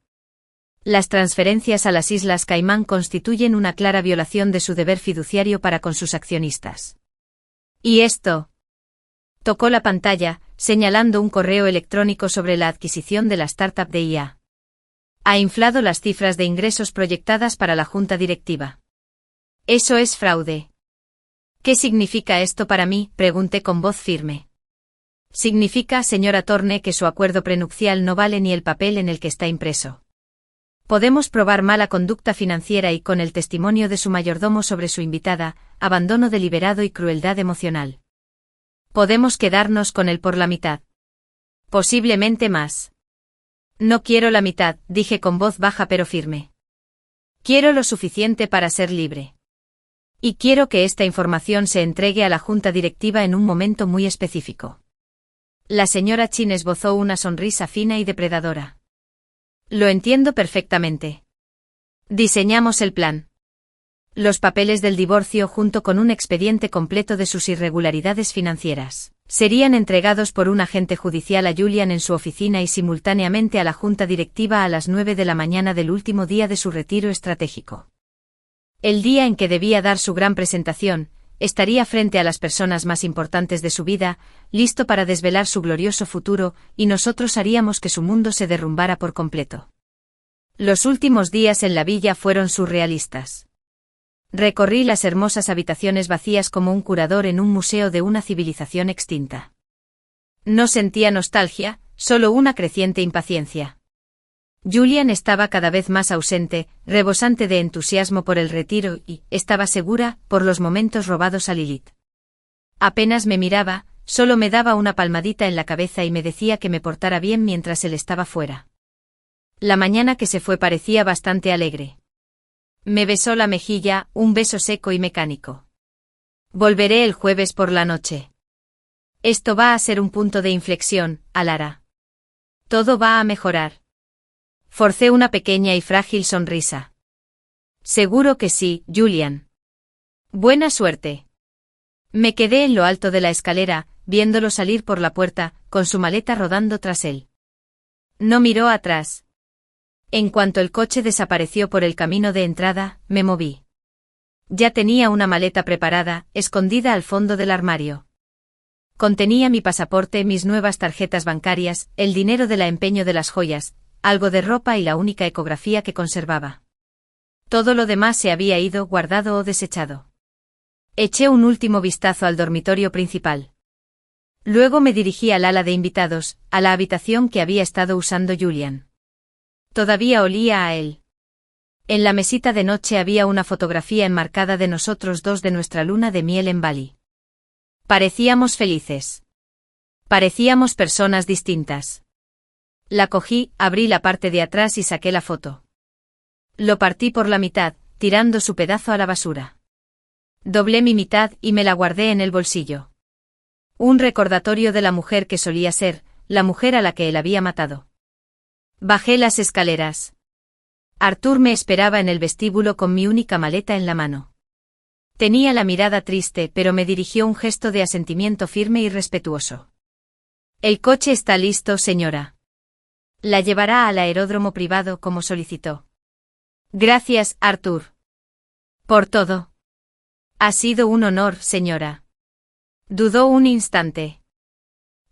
Las transferencias a las Islas Caimán constituyen una clara violación de su deber fiduciario para con sus accionistas. ¿Y esto? Tocó la pantalla, señalando un correo electrónico sobre la adquisición de la startup de IA. Ha inflado las cifras de ingresos proyectadas para la junta directiva. Eso es fraude. ¿Qué significa esto para mí?, pregunté con voz firme. Significa, señora Thorne, que su acuerdo prenupcial no vale ni el papel en el que está impreso. Podemos probar mala conducta financiera y con el testimonio de su mayordomo sobre su invitada, abandono deliberado y crueldad emocional. Podemos quedarnos con él por la mitad. Posiblemente más. No quiero la mitad, dije con voz baja pero firme. Quiero lo suficiente para ser libre. Y quiero que esta información se entregue a la junta directiva en un momento muy específico. La señora Chin esbozó una sonrisa fina y depredadora. Lo entiendo perfectamente. Diseñamos el plan. Los papeles del divorcio junto con un expediente completo de sus irregularidades financieras serían entregados por un agente judicial a Julian en su oficina y simultáneamente a la junta directiva a las 9 de la mañana del último día de su retiro estratégico. El día en que debía dar su gran presentación, estaría frente a las personas más importantes de su vida, listo para desvelar su glorioso futuro, y nosotros haríamos que su mundo se derrumbara por completo. Los últimos días en la villa fueron surrealistas. Recorrí las hermosas habitaciones vacías como un curador en un museo de una civilización extinta. No sentía nostalgia, solo una creciente impaciencia. Julian estaba cada vez más ausente, rebosante de entusiasmo por el retiro y, estaba segura, por los momentos robados a Lilith. Apenas me miraba, solo me daba una palmadita en la cabeza y me decía que me portara bien mientras él estaba fuera. La mañana que se fue parecía bastante alegre. Me besó la mejilla, un beso seco y mecánico. Volveré el jueves por la noche. Esto va a ser un punto de inflexión, Alara. Todo va a mejorar. Forcé una pequeña y frágil sonrisa. Seguro que sí, Julian. Buena suerte. Me quedé en lo alto de la escalera, viéndolo salir por la puerta, con su maleta rodando tras él. No miró atrás. En cuanto el coche desapareció por el camino de entrada, me moví. Ya tenía una maleta preparada, escondida al fondo del armario. Contenía mi pasaporte, mis nuevas tarjetas bancarias, el dinero del empeño de las joyas, algo de ropa y la única ecografía que conservaba. Todo lo demás se había ido, guardado o desechado. Eché un último vistazo al dormitorio principal. Luego me dirigí al ala de invitados, a la habitación que había estado usando Julian. Todavía olía a él. En la mesita de noche había una fotografía enmarcada de nosotros dos de nuestra luna de miel en Bali. Parecíamos felices. Parecíamos personas distintas. La cogí, abrí la parte de atrás y saqué la foto. Lo partí por la mitad, tirando su pedazo a la basura. Doblé mi mitad y me la guardé en el bolsillo. Un recordatorio de la mujer que solía ser, la mujer a la que él había matado. Bajé las escaleras. Arthur me esperaba en el vestíbulo con mi única maleta en la mano. Tenía la mirada triste, pero me dirigió un gesto de asentimiento firme y respetuoso. El coche está listo, señora. La llevará al aeródromo privado como solicitó. Gracias, Arthur. Por todo. Ha sido un honor, señora. Dudó un instante.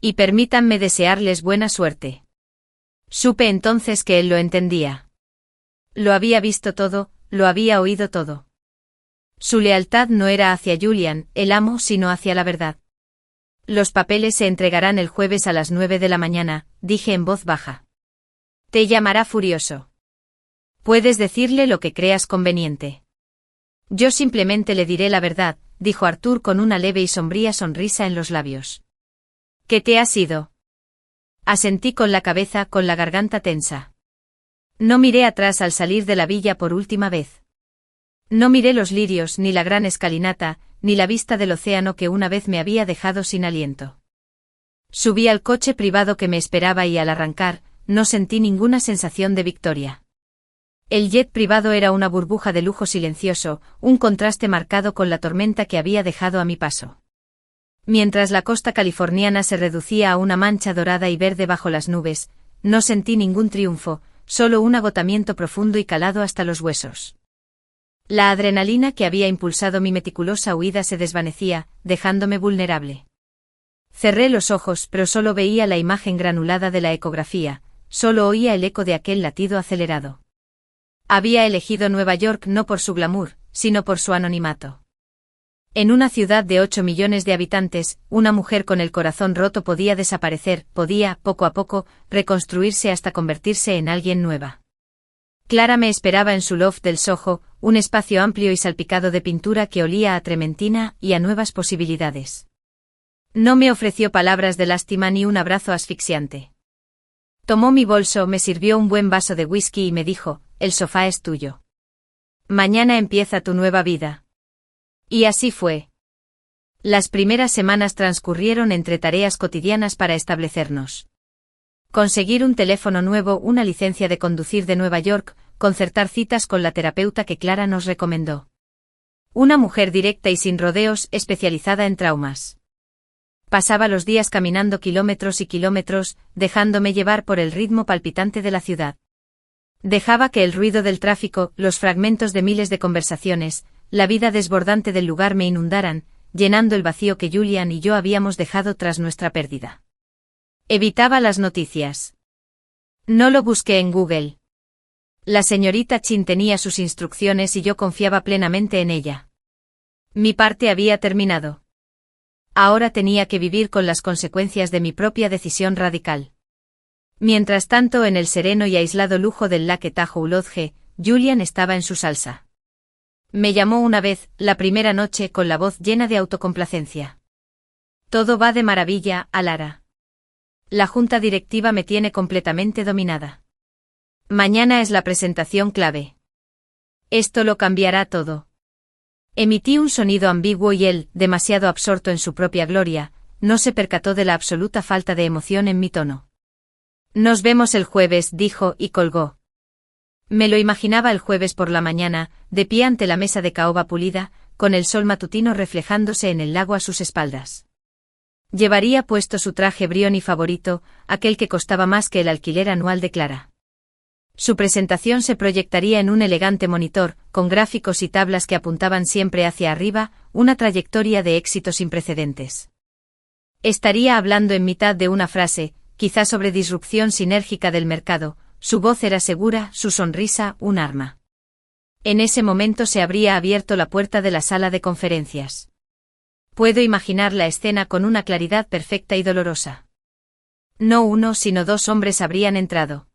Y permítanme desearles buena suerte. Supe entonces que él lo entendía. Lo había visto todo, lo había oído todo. Su lealtad no era hacia Julian, el amo, sino hacia la verdad. Los papeles se entregarán el jueves a las 9 de la mañana, dije en voz baja. Te llamará furioso. Puedes decirle lo que creas conveniente. Yo simplemente le diré la verdad, dijo Arthur con una leve y sombría sonrisa en los labios. ¿Qué te ha sido? Asentí con la cabeza, con la garganta tensa. No miré atrás al salir de la villa por última vez. No miré los lirios, ni la gran escalinata, ni la vista del océano que una vez me había dejado sin aliento. Subí al coche privado que me esperaba y al arrancar, no sentí ninguna sensación de victoria. El jet privado era una burbuja de lujo silencioso, un contraste marcado con la tormenta que había dejado a mi paso. Mientras la costa californiana se reducía a una mancha dorada y verde bajo las nubes, no sentí ningún triunfo, solo un agotamiento profundo y calado hasta los huesos. La adrenalina que había impulsado mi meticulosa huida se desvanecía, dejándome vulnerable. Cerré los ojos, pero solo veía la imagen granulada de la ecografía, solo oía el eco de aquel latido acelerado. Había elegido Nueva York no por su glamour, sino por su anonimato. En una ciudad de 8 millones de habitantes, una mujer con el corazón roto podía desaparecer, podía, poco a poco, reconstruirse hasta convertirse en alguien nueva. Clara me esperaba en su loft del Soho, un espacio amplio y salpicado de pintura que olía a trementina y a nuevas posibilidades. No me ofreció palabras de lástima ni un abrazo asfixiante. Tomó mi bolso, me sirvió un buen vaso de whisky y me dijo, el sofá es tuyo. Mañana empieza tu nueva vida. Y así fue. Las primeras semanas transcurrieron entre tareas cotidianas para establecernos. Conseguir un teléfono nuevo, una licencia de conducir de Nueva York, concertar citas con la terapeuta que Clara nos recomendó. Una mujer directa y sin rodeos, especializada en traumas. Pasaba los días caminando kilómetros y kilómetros, dejándome llevar por el ritmo palpitante de la ciudad. Dejaba que el ruido del tráfico, los fragmentos de miles de conversaciones, la vida desbordante del lugar me inundaran, llenando el vacío que Julian y yo habíamos dejado tras nuestra pérdida. Evitaba las noticias. No lo busqué en Google. La señorita Chin tenía sus instrucciones y yo confiaba plenamente en ella. Mi parte había terminado. Ahora tenía que vivir con las consecuencias de mi propia decisión radical. Mientras tanto, en el sereno y aislado lujo del Lake Tahoe Lodge, Julian estaba en su salsa. Me llamó una vez, la primera noche, con la voz llena de autocomplacencia. Todo va de maravilla, Alara. La junta directiva me tiene completamente dominada. Mañana es la presentación clave. Esto lo cambiará todo. Emití un sonido ambiguo y él, demasiado absorto en su propia gloria, no se percató de la absoluta falta de emoción en mi tono. Nos vemos el jueves, dijo, y colgó. Me lo imaginaba el jueves por la mañana, de pie ante la mesa de caoba pulida, con el sol matutino reflejándose en el lago a sus espaldas. Llevaría puesto su traje Brioni favorito, aquel que costaba más que el alquiler anual de Clara. Su presentación se proyectaría en un elegante monitor, con gráficos y tablas que apuntaban siempre hacia arriba, una trayectoria de éxito sin precedentes. Estaría hablando en mitad de una frase, quizá sobre disrupción sinérgica del mercado, su voz era segura, su sonrisa, un arma. En ese momento se habría abierto la puerta de la sala de conferencias. Puedo imaginar la escena con una claridad perfecta y dolorosa. No uno sino dos hombres habrían entrado.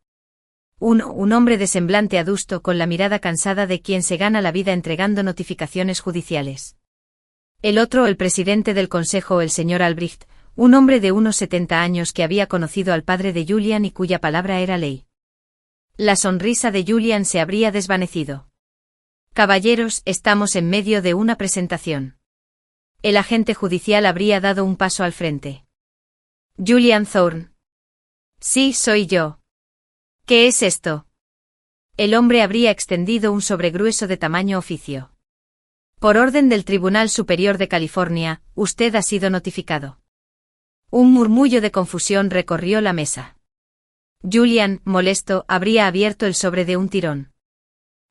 Uno, un hombre de semblante adusto con la mirada cansada de quien se gana la vida entregando notificaciones judiciales. El otro, el presidente del consejo, el señor Albrecht, un hombre de unos 70 años que había conocido al padre de Julian y cuya palabra era ley. La sonrisa de Julian se habría desvanecido. Caballeros, estamos en medio de una presentación. El agente judicial habría dado un paso al frente. Julian Thorne. Sí, soy yo. ¿Qué es esto? El hombre habría extendido un sobregrueso de tamaño oficio. Por orden del Tribunal Superior de California, usted ha sido notificado. Un murmullo de confusión recorrió la mesa. Julian, molesto, habría abierto el sobre de un tirón.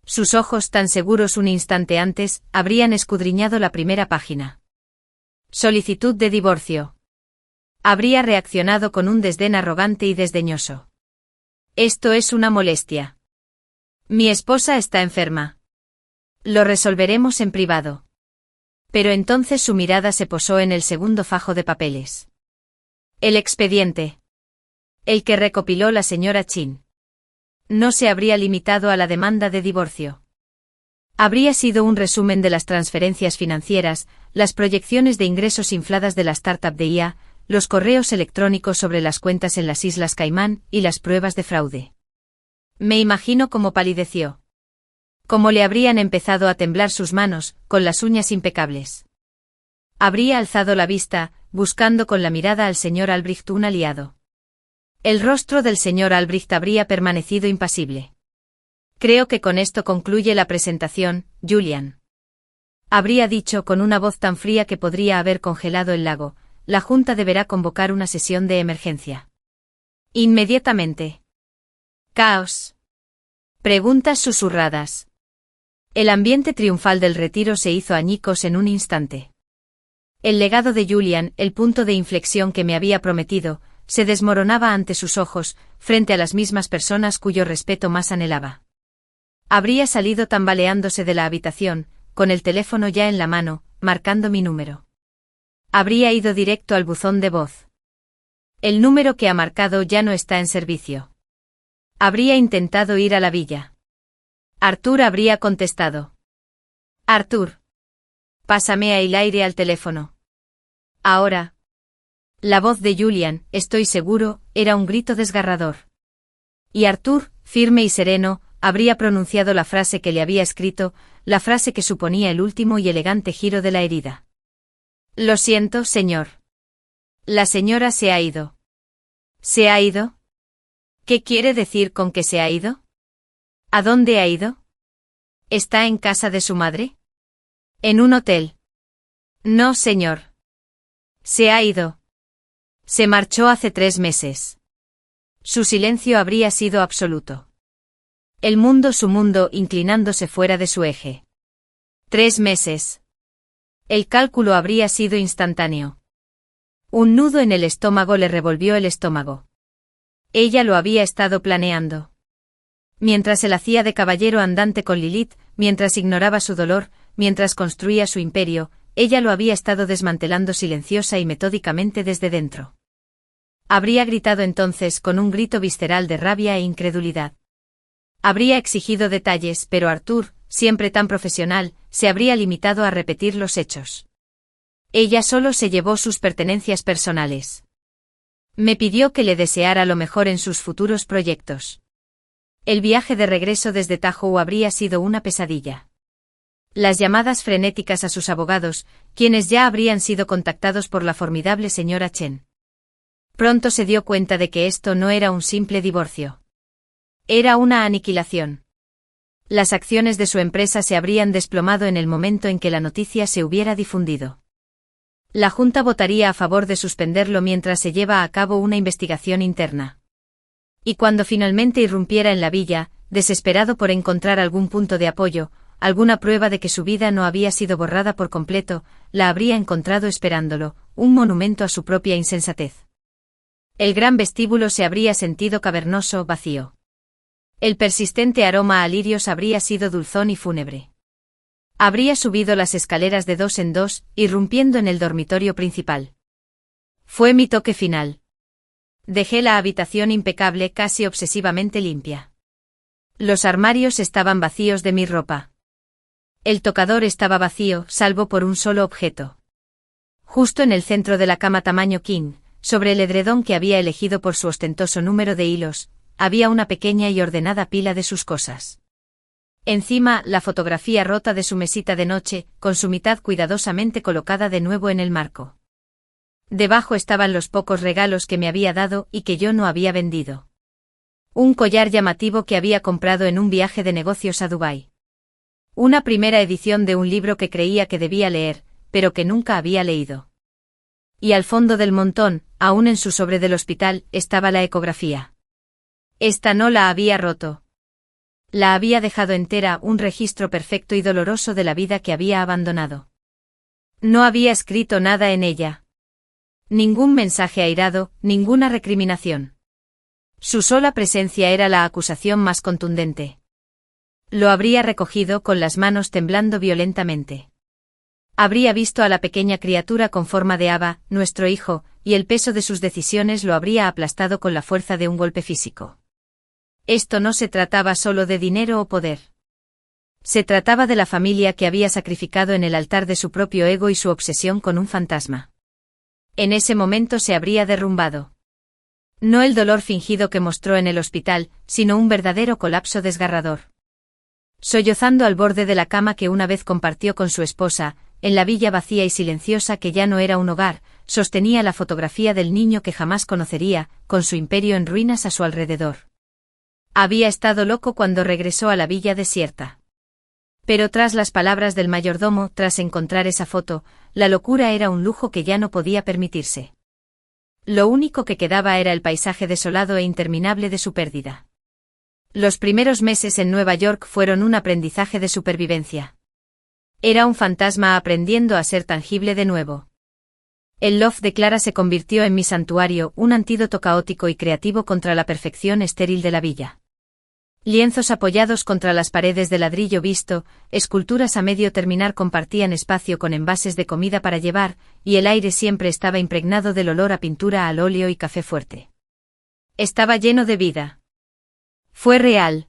Sus ojos, tan seguros un instante antes, habrían escudriñado la primera página. Solicitud de divorcio. Habría reaccionado con un desdén arrogante y desdeñoso. Esto es una molestia. Mi esposa está enferma. Lo resolveremos en privado. Pero entonces su mirada se posó en el segundo fajo de papeles. El expediente. El que recopiló la señora Chin. No se habría limitado a la demanda de divorcio. Habría sido un resumen de las transferencias financieras, las proyecciones de ingresos infladas de la startup de IA, los correos electrónicos sobre las cuentas en las Islas Caimán y las pruebas de fraude. Me imagino cómo palideció. Cómo le habrían empezado a temblar sus manos, con las uñas impecables. Habría alzado la vista, buscando con la mirada al señor Albrecht un aliado. El rostro del señor Albrecht habría permanecido impasible. Creo que con esto concluye la presentación, Julian. Habría dicho con una voz tan fría que podría haber congelado el lago. La Junta deberá convocar una sesión de emergencia. Inmediatamente. Caos. Preguntas susurradas. El ambiente triunfal del retiro se hizo añicos en un instante. El legado de Julian, el punto de inflexión que me había prometido, se desmoronaba ante sus ojos, frente a las mismas personas cuyo respeto más anhelaba. Habría salido tambaleándose de la habitación, con el teléfono ya en la mano, marcando mi número. Habría ido directo al buzón de voz. El número que ha marcado ya no está en servicio. Habría intentado ir a la villa. Arthur habría contestado. Arthur. Pásame a Hilaire al teléfono. Ahora. La voz de Julian, estoy seguro, era un grito desgarrador. Y Arthur, firme y sereno, habría pronunciado la frase que le había escrito, la frase que suponía el último y elegante giro de la herida. Lo siento, señor. La señora se ha ido. ¿Se ha ido? ¿Qué quiere decir con que se ha ido? ¿A dónde ha ido? ¿Está en casa de su madre? ¿En un hotel? No, señor. Se ha ido. Se marchó hace 3 meses. Su silencio habría sido absoluto. El mundo, su mundo, inclinándose fuera de su eje. 3 meses. El cálculo habría sido instantáneo. Un nudo en el estómago le revolvió el estómago. Ella lo había estado planeando. Mientras él hacía de caballero andante con Lilith, mientras ignoraba su dolor, mientras construía su imperio, ella lo había estado desmantelando silenciosa y metódicamente desde dentro. Habría gritado entonces con un grito visceral de rabia e incredulidad. Habría exigido detalles, pero Arthur, siempre tan profesional, se habría limitado a repetir los hechos. Ella solo se llevó sus pertenencias personales. Me pidió que le deseara lo mejor en sus futuros proyectos. El viaje de regreso desde Tahoe habría sido una pesadilla. Las llamadas frenéticas a sus abogados, quienes ya habrían sido contactados por la formidable señora Chen. Pronto se dio cuenta de que esto no era un simple divorcio. Era una aniquilación. Las acciones de su empresa se habrían desplomado en el momento en que la noticia se hubiera difundido. La Junta votaría a favor de suspenderlo mientras se lleva a cabo una investigación interna. Y cuando finalmente irrumpiera en la villa, desesperado por encontrar algún punto de apoyo, alguna prueba de que su vida no había sido borrada por completo, la habría encontrado esperándolo, un monumento a su propia insensatez. El gran vestíbulo se habría sentido cavernoso, vacío. El persistente aroma a lirios habría sido dulzón y fúnebre. Habría subido las escaleras de dos en dos, irrumpiendo en el dormitorio principal. Fue mi toque final. Dejé la habitación impecable, casi obsesivamente limpia. Los armarios estaban vacíos de mi ropa. El tocador estaba vacío, salvo por un solo objeto. Justo en el centro de la cama tamaño king, sobre el edredón que había elegido por su ostentoso número de hilos, había una pequeña y ordenada pila de sus cosas. Encima, la fotografía rota de su mesita de noche, con su mitad cuidadosamente colocada de nuevo en el marco. Debajo estaban los pocos regalos que me había dado y que yo no había vendido. Un collar llamativo que había comprado en un viaje de negocios a Dubái. Una primera edición de un libro que creía que debía leer, pero que nunca había leído. Y al fondo del montón, aún en su sobre del hospital, estaba la ecografía. Esta no la había roto. La había dejado entera, un registro perfecto y doloroso de la vida que había abandonado. No había escrito nada en ella. Ningún mensaje airado, ninguna recriminación. Su sola presencia era la acusación más contundente. Lo habría recogido con las manos temblando violentamente. Habría visto a la pequeña criatura con forma de Ava, nuestro hijo, y el peso de sus decisiones lo habría aplastado con la fuerza de un golpe físico. Esto no se trataba solo de dinero o poder. Se trataba de la familia que había sacrificado en el altar de su propio ego y su obsesión con un fantasma. En ese momento se habría derrumbado. No el dolor fingido que mostró en el hospital, sino un verdadero colapso desgarrador. Sollozando al borde de la cama que una vez compartió con su esposa, en la villa vacía y silenciosa que ya no era un hogar, sostenía la fotografía del niño que jamás conocería, con su imperio en ruinas a su alrededor. Había estado loco cuando regresó a la villa desierta. Pero tras las palabras del mayordomo, tras encontrar esa foto, la locura era un lujo que ya no podía permitirse. Lo único que quedaba era el paisaje desolado e interminable de su pérdida. Los primeros meses en Nueva York fueron un aprendizaje de supervivencia. Era un fantasma aprendiendo a ser tangible de nuevo. El loft de Clara se convirtió en mi santuario, un antídoto caótico y creativo contra la perfección estéril de la villa. Lienzos apoyados contra las paredes de ladrillo visto, esculturas a medio terminar compartían espacio con envases de comida para llevar, y el aire siempre estaba impregnado del olor a pintura al óleo y café fuerte. Estaba lleno de vida. Fue real.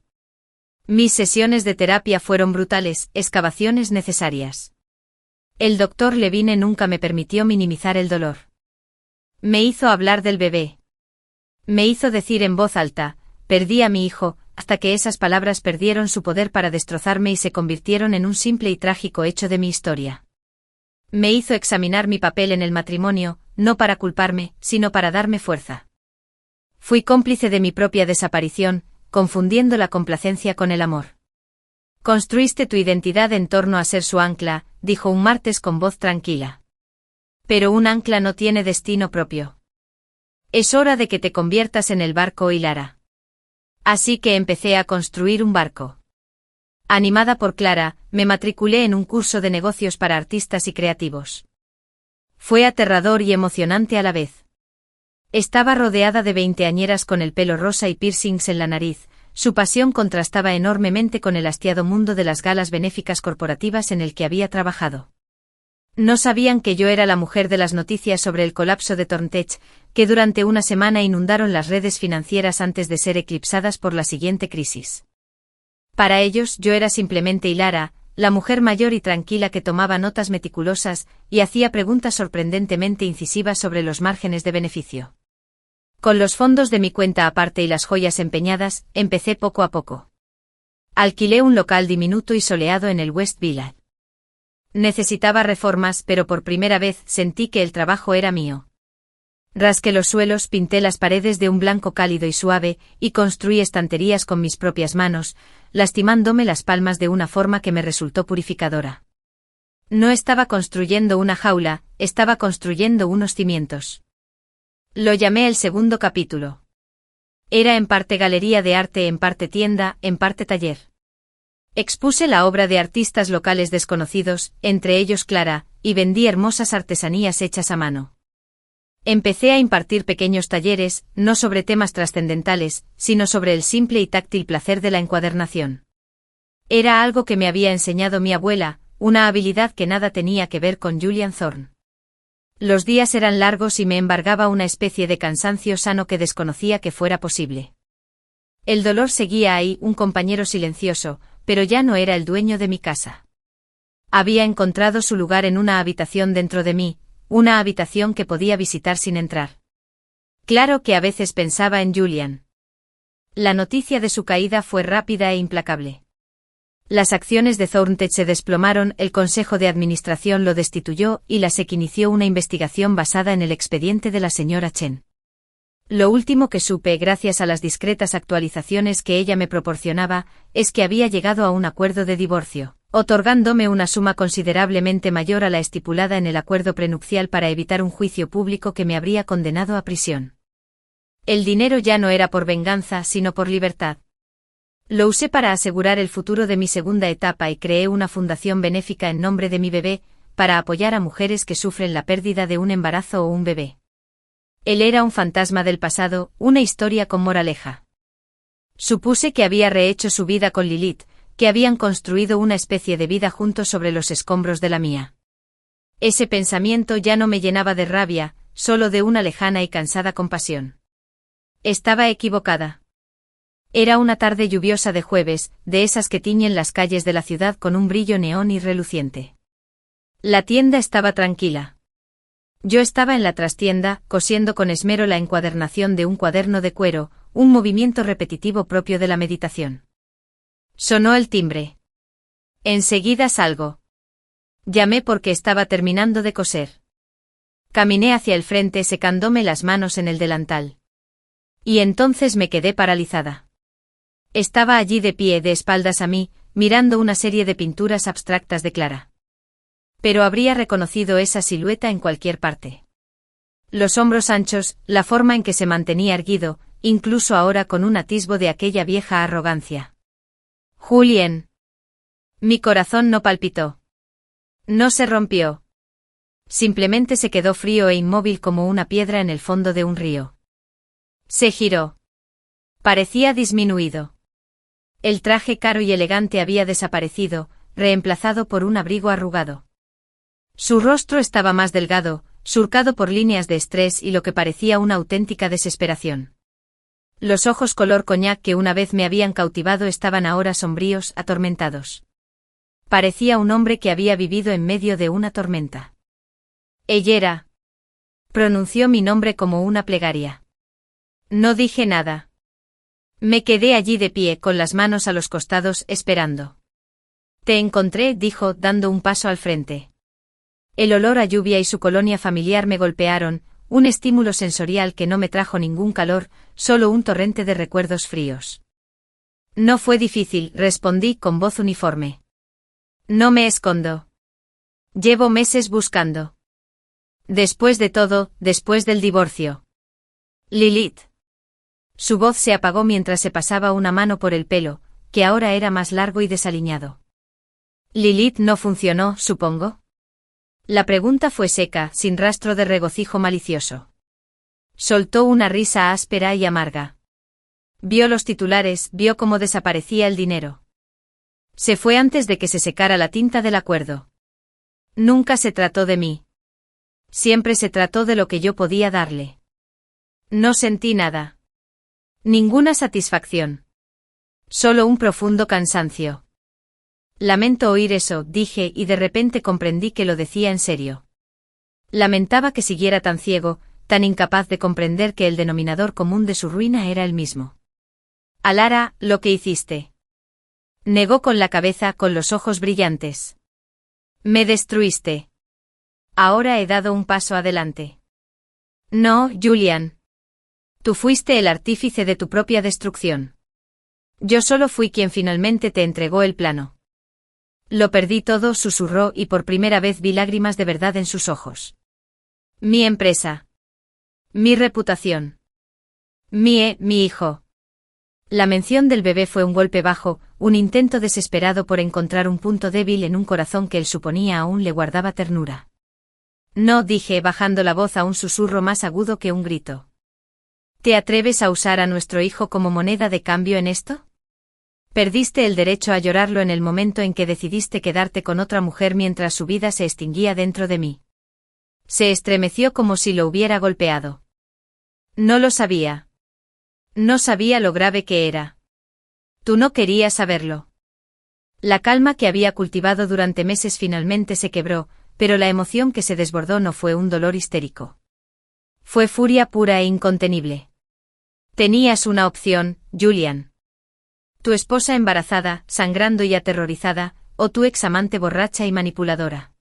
Mis sesiones de terapia fueron brutales, excavaciones necesarias. El doctor Levine nunca me permitió minimizar el dolor. Me hizo hablar del bebé. Me hizo decir en voz alta, perdí a mi hijo, hasta que esas palabras perdieron su poder para destrozarme y se convirtieron en un simple y trágico hecho de mi historia. Me hizo examinar mi papel en el matrimonio, no para culparme, sino para darme fuerza. Fui cómplice de mi propia desaparición, confundiendo la complacencia con el amor. Construiste tu identidad en torno a ser su ancla, dijo un martes con voz tranquila. Pero un ancla no tiene destino propio. Es hora de que te conviertas en el barco y Lara. Así que empecé a construir un barco. Animada por Clara, me matriculé en un curso de negocios para artistas y creativos. Fue aterrador y emocionante a la vez. Estaba rodeada de veinteañeras con el pelo rosa y piercings en la nariz, su pasión contrastaba enormemente con el hastiado mundo de las galas benéficas corporativas en el que había trabajado. No sabían que yo era la mujer de las noticias sobre el colapso de Torntech, que durante una semana inundaron las redes financieras antes de ser eclipsadas por la siguiente crisis. Para ellos yo era simplemente Hilara, la mujer mayor y tranquila que tomaba notas meticulosas y hacía preguntas sorprendentemente incisivas sobre los márgenes de beneficio. Con los fondos de mi cuenta aparte y las joyas empeñadas, empecé poco a poco. Alquilé un local diminuto y soleado en el West Village. Necesitaba reformas, pero por primera vez sentí que el trabajo era mío. Rasqué los suelos, pinté las paredes de un blanco cálido y suave, y construí estanterías con mis propias manos, lastimándome las palmas de una forma que me resultó purificadora. No estaba construyendo una jaula, estaba construyendo unos cimientos. Lo llamé el segundo capítulo. Era en parte galería de arte, en parte tienda, en parte taller. Expuse la obra de artistas locales desconocidos, entre ellos Clara, y vendí hermosas artesanías hechas a mano. Empecé a impartir pequeños talleres, no sobre temas trascendentales, sino sobre el simple y táctil placer de la encuadernación. Era algo que me había enseñado mi abuela, una habilidad que nada tenía que ver con Julian Thorne. Los días eran largos y me embargaba una especie de cansancio sano que desconocía que fuera posible. El dolor seguía ahí, un compañero silencioso, pero ya no era el dueño de mi casa. Había encontrado su lugar en una habitación dentro de mí, una habitación que podía visitar sin entrar. Claro que a veces pensaba en Julian. La noticia de su caída fue rápida e implacable. Las acciones de Thorntech se desplomaron, el consejo de administración lo destituyó y la SEC inició una investigación basada en el expediente de la señora Chen. Lo último que supe, gracias a las discretas actualizaciones que ella me proporcionaba, es que había llegado a un acuerdo de divorcio, otorgándome una suma considerablemente mayor a la estipulada en el acuerdo prenupcial para evitar un juicio público que me habría condenado a prisión. El dinero ya no era por venganza, sino por libertad. Lo usé para asegurar el futuro de mi segunda etapa y creé una fundación benéfica en nombre de mi bebé, para apoyar a mujeres que sufren la pérdida de un embarazo o un bebé. Él era un fantasma del pasado, una historia con moraleja. Supuse que había rehecho su vida con Lilith, que habían construido una especie de vida juntos sobre los escombros de la mía. Ese pensamiento ya no me llenaba de rabia, solo de una lejana y cansada compasión. Estaba equivocada. Era una tarde lluviosa de jueves, de esas que tiñen las calles de la ciudad con un brillo neón y reluciente. La tienda estaba tranquila. Yo estaba en la trastienda, cosiendo con esmero la encuadernación de un cuaderno de cuero, un movimiento repetitivo propio de la meditación. Sonó el timbre. Enseguida salgo. Llamé porque estaba terminando de coser. Caminé hacia el frente secándome las manos en el delantal. Y entonces me quedé paralizada. Estaba allí de pie, de espaldas a mí, mirando una serie de pinturas abstractas de Clara. Pero habría reconocido esa silueta en cualquier parte. Los hombros anchos, la forma en que se mantenía erguido, incluso ahora con un atisbo de aquella vieja arrogancia. Julien. Mi corazón no palpitó. No se rompió. Simplemente se quedó frío e inmóvil como una piedra en el fondo de un río. Se giró. Parecía disminuido. El traje caro y elegante había desaparecido, reemplazado por un abrigo arrugado. Su rostro estaba más delgado, surcado por líneas de estrés y lo que parecía una auténtica desesperación. Los ojos color coñac que una vez me habían cautivado estaban ahora sombríos, atormentados. Parecía un hombre que había vivido en medio de una tormenta. Ellera. Pronunció mi nombre como una plegaria. No dije nada. Me quedé allí de pie, con las manos a los costados, esperando. Te encontré, dijo, dando un paso al frente. El olor a lluvia y su colonia familiar me golpearon, un estímulo sensorial que no me trajo ningún calor, solo un torrente de recuerdos fríos. No fue difícil, respondí con voz uniforme. No me escondo. Llevo meses buscando. Después de todo, después del divorcio. Lilith. Su voz se apagó mientras se pasaba una mano por el pelo, que ahora era más largo y desaliñado. Lilith no funcionó, supongo. La pregunta fue seca, sin rastro de regocijo malicioso. Soltó una risa áspera y amarga. Vio los titulares, vio cómo desaparecía el dinero. Se fue antes de que se secara la tinta del acuerdo. Nunca se trató de mí. Siempre se trató de lo que yo podía darle. No sentí nada. Ninguna satisfacción. Solo un profundo cansancio. Lamento oír eso, dije, y de repente comprendí que lo decía en serio. Lamentaba que siguiera tan ciego, tan incapaz de comprender que el denominador común de su ruina era el mismo. Alara, lo que hiciste. Negó con la cabeza, con los ojos brillantes. Me destruiste. Ahora he dado un paso adelante. No, Julian. Tú fuiste el artífice de tu propia destrucción. Yo solo fui quien finalmente te entregó el plano. Lo perdí todo, susurró, y por primera vez vi lágrimas de verdad en sus ojos. Mi empresa. Mi reputación. Mi hijo. La mención del bebé fue un golpe bajo, un intento desesperado por encontrar un punto débil en un corazón que él suponía aún le guardaba ternura. No, dije, bajando la voz a un susurro más agudo que un grito. ¿Te atreves a usar a nuestro hijo como moneda de cambio en esto? Perdiste el derecho a llorarlo en el momento en que decidiste quedarte con otra mujer mientras su vida se extinguía dentro de mí. Se estremeció como si lo hubiera golpeado. No lo sabía. No sabía lo grave que era. Tú no querías saberlo. La calma que había cultivado durante meses finalmente se quebró, pero la emoción que se desbordó no fue un dolor histérico. Fue furia pura e incontenible. Tenías una opción, Julian. Tu esposa embarazada, sangrando y aterrorizada, o tu examante borracha y manipuladora.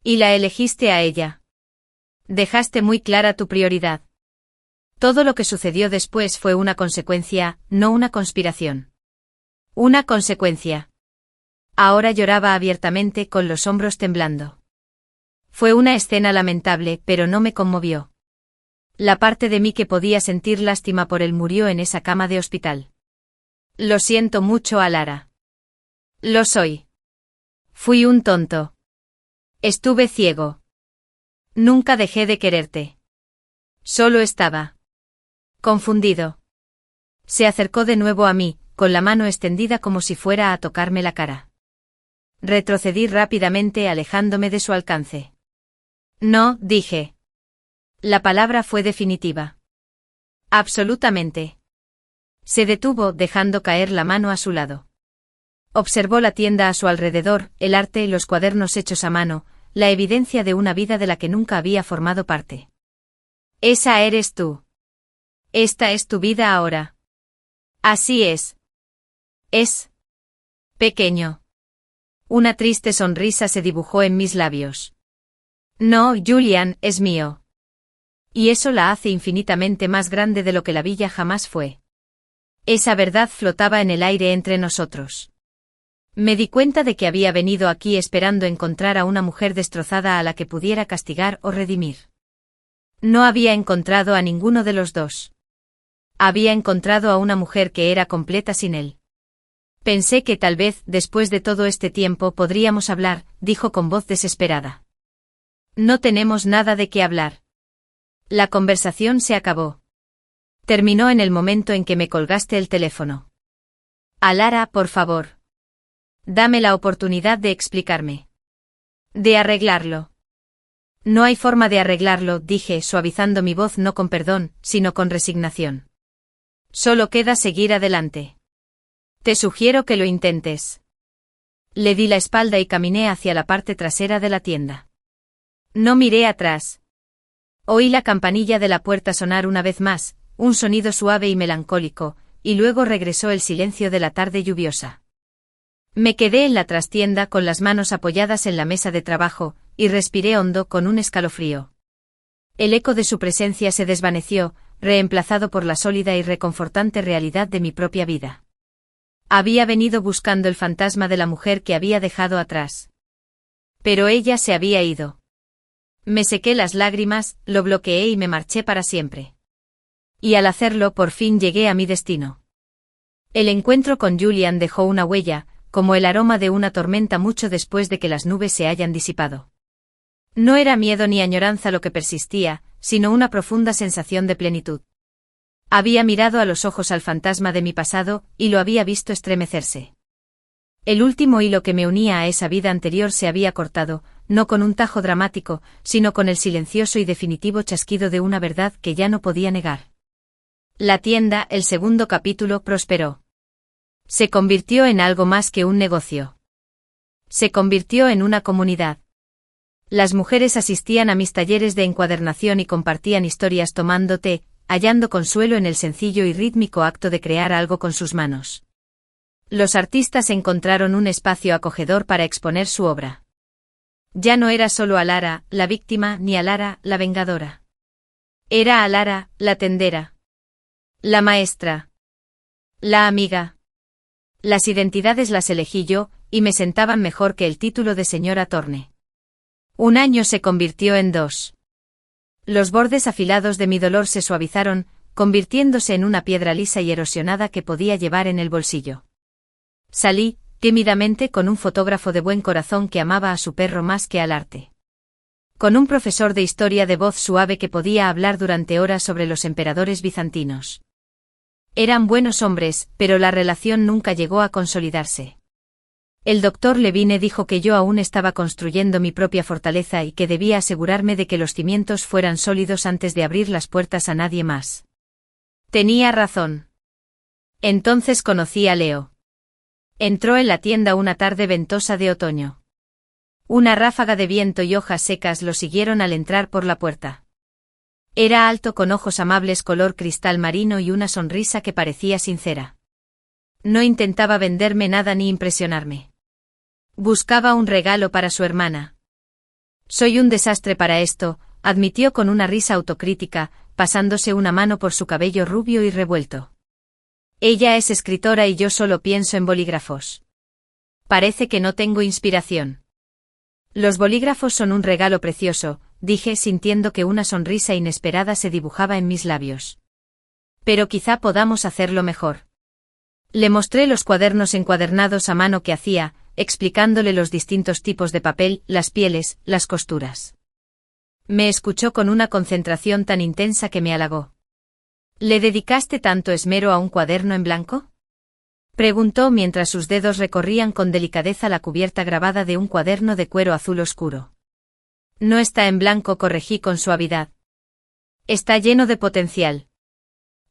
Y la elegiste a ella. Dejaste muy clara tu prioridad. Todo lo que sucedió después fue una consecuencia, no una conspiración. Una consecuencia. Ahora lloraba abiertamente con los hombros temblando. Fue una escena lamentable, pero no me conmovió. La parte de mí que podía sentir lástima por él murió en esa cama de hospital. Lo siento mucho, Alara. Lo soy. Fui un tonto. Estuve ciego. Nunca dejé de quererte. Solo estaba confundido. Se acercó de nuevo a mí, con la mano extendida como si fuera a tocarme la cara. Retrocedí rápidamente alejándome de su alcance. No, dije. La palabra fue definitiva. Absolutamente. Se detuvo, dejando caer la mano a su lado. Observó la tienda a su alrededor, el arte y los cuadernos hechos a mano, la evidencia de una vida de la que nunca había formado parte. Esa eres tú. Esta es tu vida ahora. Así es. Es pequeño. Una triste sonrisa se dibujó en mis labios. No, Julian, es mío. Y eso la hace infinitamente más grande de lo que la villa jamás fue. Esa verdad flotaba en el aire entre nosotros. Me di cuenta de que había venido aquí esperando encontrar a una mujer destrozada a la que pudiera castigar o redimir. No había encontrado a ninguno de los dos. Había encontrado a una mujer que era completa sin él. Pensé que tal vez, después de todo este tiempo, podríamos hablar, dijo con voz desesperada. No tenemos nada de qué hablar. La conversación se acabó. Terminó en el momento en que me colgaste el teléfono. Alara, por favor. Dame la oportunidad de explicarme. De arreglarlo. No hay forma de arreglarlo, dije, suavizando mi voz no con perdón, sino con resignación. Solo queda seguir adelante. Te sugiero que lo intentes. Le di la espalda y caminé hacia la parte trasera de la tienda. No miré atrás. Oí la campanilla de la puerta sonar una vez más, un sonido suave y melancólico, y luego regresó el silencio de la tarde lluviosa. Me quedé en la trastienda con las manos apoyadas en la mesa de trabajo, y respiré hondo con un escalofrío. El eco de su presencia se desvaneció, reemplazado por la sólida y reconfortante realidad de mi propia vida. Había venido buscando el fantasma de la mujer que había dejado atrás. Pero ella se había ido. Me sequé las lágrimas, lo bloqueé y me marché para siempre. Y al hacerlo por fin llegué a mi destino. El encuentro con Julian dejó una huella, como el aroma de una tormenta mucho después de que las nubes se hayan disipado. No era miedo ni añoranza lo que persistía, sino una profunda sensación de plenitud. Había mirado a los ojos al fantasma de mi pasado, y lo había visto estremecerse. El último hilo que me unía a esa vida anterior se había cortado, no con un tajo dramático, sino con el silencioso y definitivo chasquido de una verdad que ya no podía negar. La tienda, el segundo capítulo, prosperó. Se convirtió en algo más que un negocio. Se convirtió en una comunidad. Las mujeres asistían a mis talleres de encuadernación y compartían historias tomando té, hallando consuelo en el sencillo y rítmico acto de crear algo con sus manos. Los artistas encontraron un espacio acogedor para exponer su obra. Ya no era solo Alara, la víctima, ni Alara, la vengadora. Era Alara, la tendera. La maestra. La amiga. Las identidades las elegí yo, y me sentaban mejor que el título de señora Thorne. Un año se convirtió en 2. Los bordes afilados de mi dolor se suavizaron, convirtiéndose en una piedra lisa y erosionada que podía llevar en el bolsillo. Salí, tímidamente, con un fotógrafo de buen corazón que amaba a su perro más que al arte. Con un profesor de historia de voz suave que podía hablar durante horas sobre los emperadores bizantinos. Eran buenos hombres, pero la relación nunca llegó a consolidarse. El doctor Levine dijo que yo aún estaba construyendo mi propia fortaleza y que debía asegurarme de que los cimientos fueran sólidos antes de abrir las puertas a nadie más. Tenía razón. Entonces conocí a Leo. Entró en la tienda una tarde ventosa de otoño. Una ráfaga de viento y hojas secas lo siguieron al entrar por la puerta. Era alto, con ojos amables color cristal marino y una sonrisa que parecía sincera. No intentaba venderme nada ni impresionarme. Buscaba un regalo para su hermana. Soy un desastre para esto, admitió con una risa autocrítica, pasándose una mano por su cabello rubio y revuelto. Ella es escritora y yo solo pienso en bolígrafos. Parece que no tengo inspiración. Los bolígrafos son un regalo precioso, dije, sintiendo que una sonrisa inesperada se dibujaba en mis labios. Pero quizá podamos hacerlo mejor. Le mostré los cuadernos encuadernados a mano que hacía, explicándole los distintos tipos de papel, las pieles, las costuras. Me escuchó con una concentración tan intensa que me halagó. ¿Le dedicaste tanto esmero a un cuaderno en blanco?, preguntó mientras sus dedos recorrían con delicadeza la cubierta grabada de un cuaderno de cuero azul oscuro. No está en blanco, corregí con suavidad. Está lleno de potencial.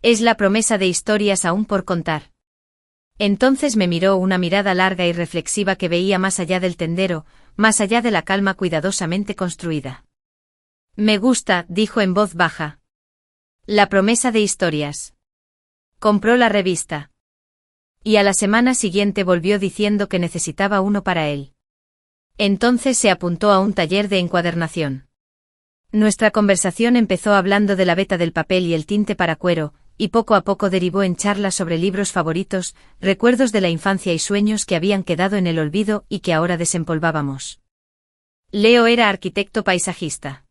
Es la promesa de historias aún por contar. Entonces me miró una mirada larga y reflexiva que veía más allá del tendero, más allá de la calma cuidadosamente construida. Me gusta, dijo en voz baja. La promesa de historias. Compró la revista. Y a la semana siguiente volvió diciendo que necesitaba uno para él. Entonces se apuntó a un taller de encuadernación. Nuestra conversación empezó hablando de la veta del papel y el tinte para cuero, y poco a poco derivó en charlas sobre libros favoritos, recuerdos de la infancia y sueños que habían quedado en el olvido y que ahora desempolvábamos. Leo era arquitecto paisajista.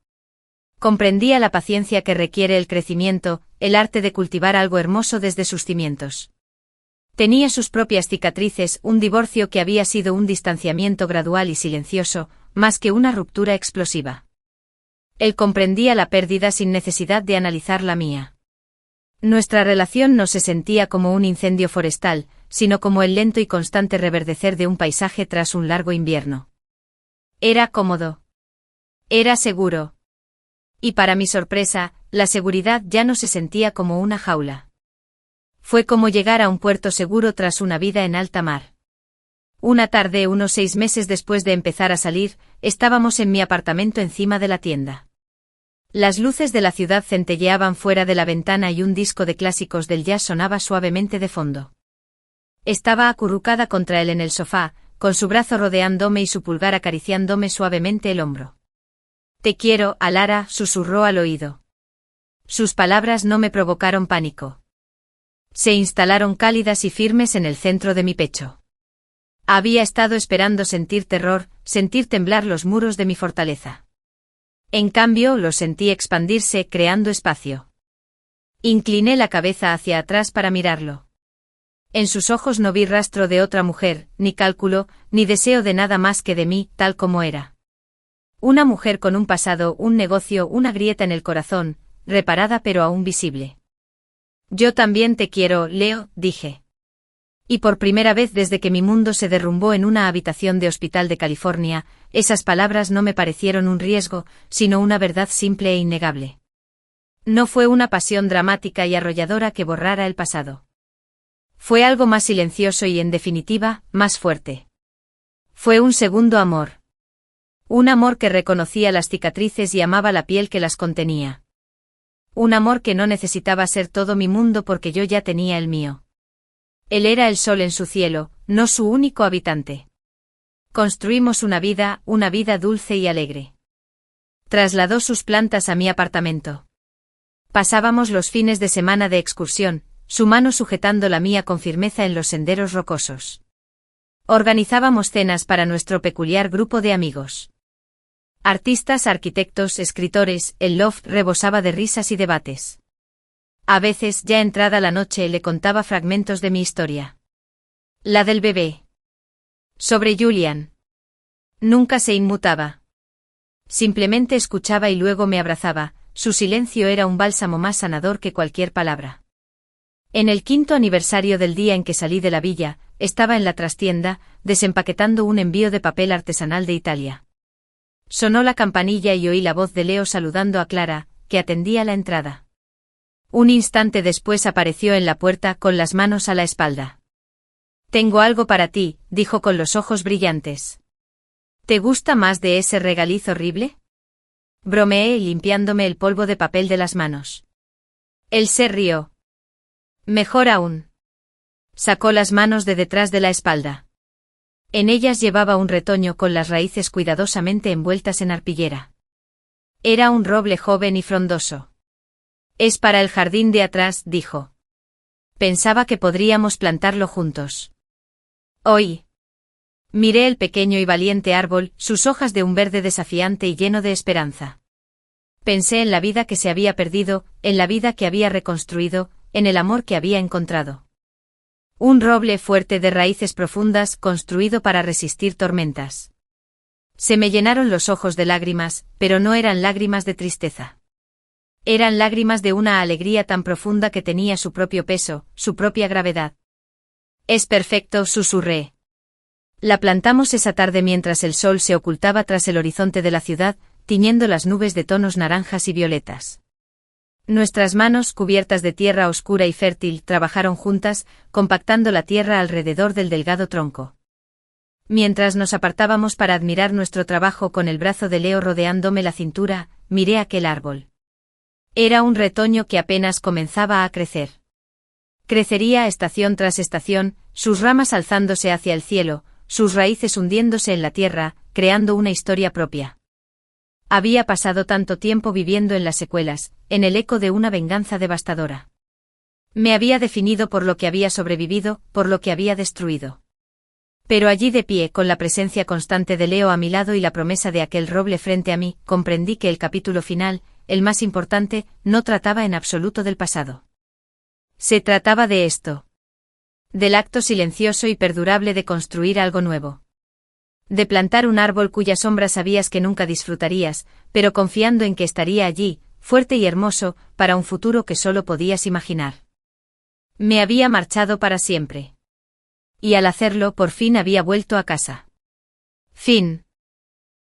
Comprendía la paciencia que requiere el crecimiento, el arte de cultivar algo hermoso desde sus cimientos. Tenía sus propias cicatrices, un divorcio que había sido un distanciamiento gradual y silencioso, más que una ruptura explosiva. Él comprendía la pérdida sin necesidad de analizar la mía. Nuestra relación no se sentía como un incendio forestal, sino como el lento y constante reverdecer de un paisaje tras un largo invierno. Era cómodo. Era seguro. Y para mi sorpresa, la seguridad ya no se sentía como una jaula. Fue como llegar a un puerto seguro tras una vida en alta mar. Una tarde, unos 6 meses después de empezar a salir, estábamos en mi apartamento encima de la tienda. Las luces de la ciudad centelleaban fuera de la ventana y un disco de clásicos del jazz sonaba suavemente de fondo. Estaba acurrucada contra él en el sofá, con su brazo rodeándome y su pulgar acariciándome suavemente el hombro. Te quiero, Alara, susurró al oído. Sus palabras no me provocaron pánico. Se instalaron cálidas y firmes en el centro de mi pecho. Había estado esperando sentir terror, sentir temblar los muros de mi fortaleza. En cambio, los sentí expandirse, creando espacio. Incliné la cabeza hacia atrás para mirarlo. En sus ojos no vi rastro de otra mujer, ni cálculo, ni deseo de nada más que de mí, tal como era. Una mujer con un pasado, un negocio, una grieta en el corazón, reparada pero aún visible. Yo también te quiero, Leo, dije. Y por primera vez desde que mi mundo se derrumbó en una habitación de hospital de California, esas palabras no me parecieron un riesgo, sino una verdad simple e innegable. No fue una pasión dramática y arrolladora que borrara el pasado. Fue algo más silencioso y, en definitiva, más fuerte. Fue un segundo amor. Un amor que reconocía las cicatrices y amaba la piel que las contenía. Un amor que no necesitaba ser todo mi mundo porque yo ya tenía el mío. Él era el sol en su cielo, no su único habitante. Construimos una vida dulce y alegre. Trasladó sus plantas a mi apartamento. Pasábamos los fines de semana de excursión, su mano sujetando la mía con firmeza en los senderos rocosos. Organizábamos cenas para nuestro peculiar grupo de amigos. Artistas, arquitectos, escritores, el loft rebosaba de risas y debates. A veces, ya entrada la noche, le contaba fragmentos de mi historia. La del bebé. Sobre Julian. Nunca se inmutaba. Simplemente escuchaba y luego me abrazaba, su silencio era un bálsamo más sanador que cualquier palabra. En el 5º aniversario del día en que salí de la villa, estaba en la trastienda, desempaquetando un envío de papel artesanal de Italia. Sonó la campanilla y oí la voz de Leo saludando a Clara, que atendía la entrada. Un instante después apareció en la puerta con las manos a la espalda. «Tengo algo para ti», dijo con los ojos brillantes. «¿Te gusta más de ese regaliz horrible?». Bromeé limpiándome el polvo de papel de las manos. Él se rió. «Mejor aún». Sacó las manos de detrás de la espalda. En ellas llevaba un retoño con las raíces cuidadosamente envueltas en arpillera. Era un roble joven y frondoso. «Es para el jardín de atrás», dijo. «Pensaba que podríamos plantarlo juntos». Oí. Miré el pequeño y valiente árbol, sus hojas de un verde desafiante y lleno de esperanza. Pensé en la vida que se había perdido, en la vida que había reconstruido, en el amor que había encontrado. Un roble fuerte de raíces profundas, construido para resistir tormentas. Se me llenaron los ojos de lágrimas, pero no eran lágrimas de tristeza. Eran lágrimas de una alegría tan profunda que tenía su propio peso, su propia gravedad. «Es perfecto», susurré. La plantamos esa tarde mientras el sol se ocultaba tras el horizonte de la ciudad, tiñendo las nubes de tonos naranjas y violetas. Nuestras manos, cubiertas de tierra oscura y fértil, trabajaron juntas, compactando la tierra alrededor del delgado tronco. Mientras nos apartábamos para admirar nuestro trabajo con el brazo de Leo rodeándome la cintura, miré aquel árbol. Era un retoño que apenas comenzaba a crecer. Crecería estación tras estación, sus ramas alzándose hacia el cielo, sus raíces hundiéndose en la tierra, creando una historia propia. Había pasado tanto tiempo viviendo en las secuelas, en el eco de una venganza devastadora. Me había definido por lo que había sobrevivido, por lo que había destruido. Pero allí de pie, con la presencia constante de Leo a mi lado y la promesa de aquel roble frente a mí, comprendí que el capítulo final, el más importante, no trataba en absoluto del pasado. Se trataba de esto. Del acto silencioso y perdurable de construir algo nuevo. De plantar un árbol cuya sombra sabías que nunca disfrutarías, pero confiando en que estaría allí, fuerte y hermoso, para un futuro que solo podías imaginar. Me había marchado para siempre. Y al hacerlo, por fin había vuelto a casa. Fin.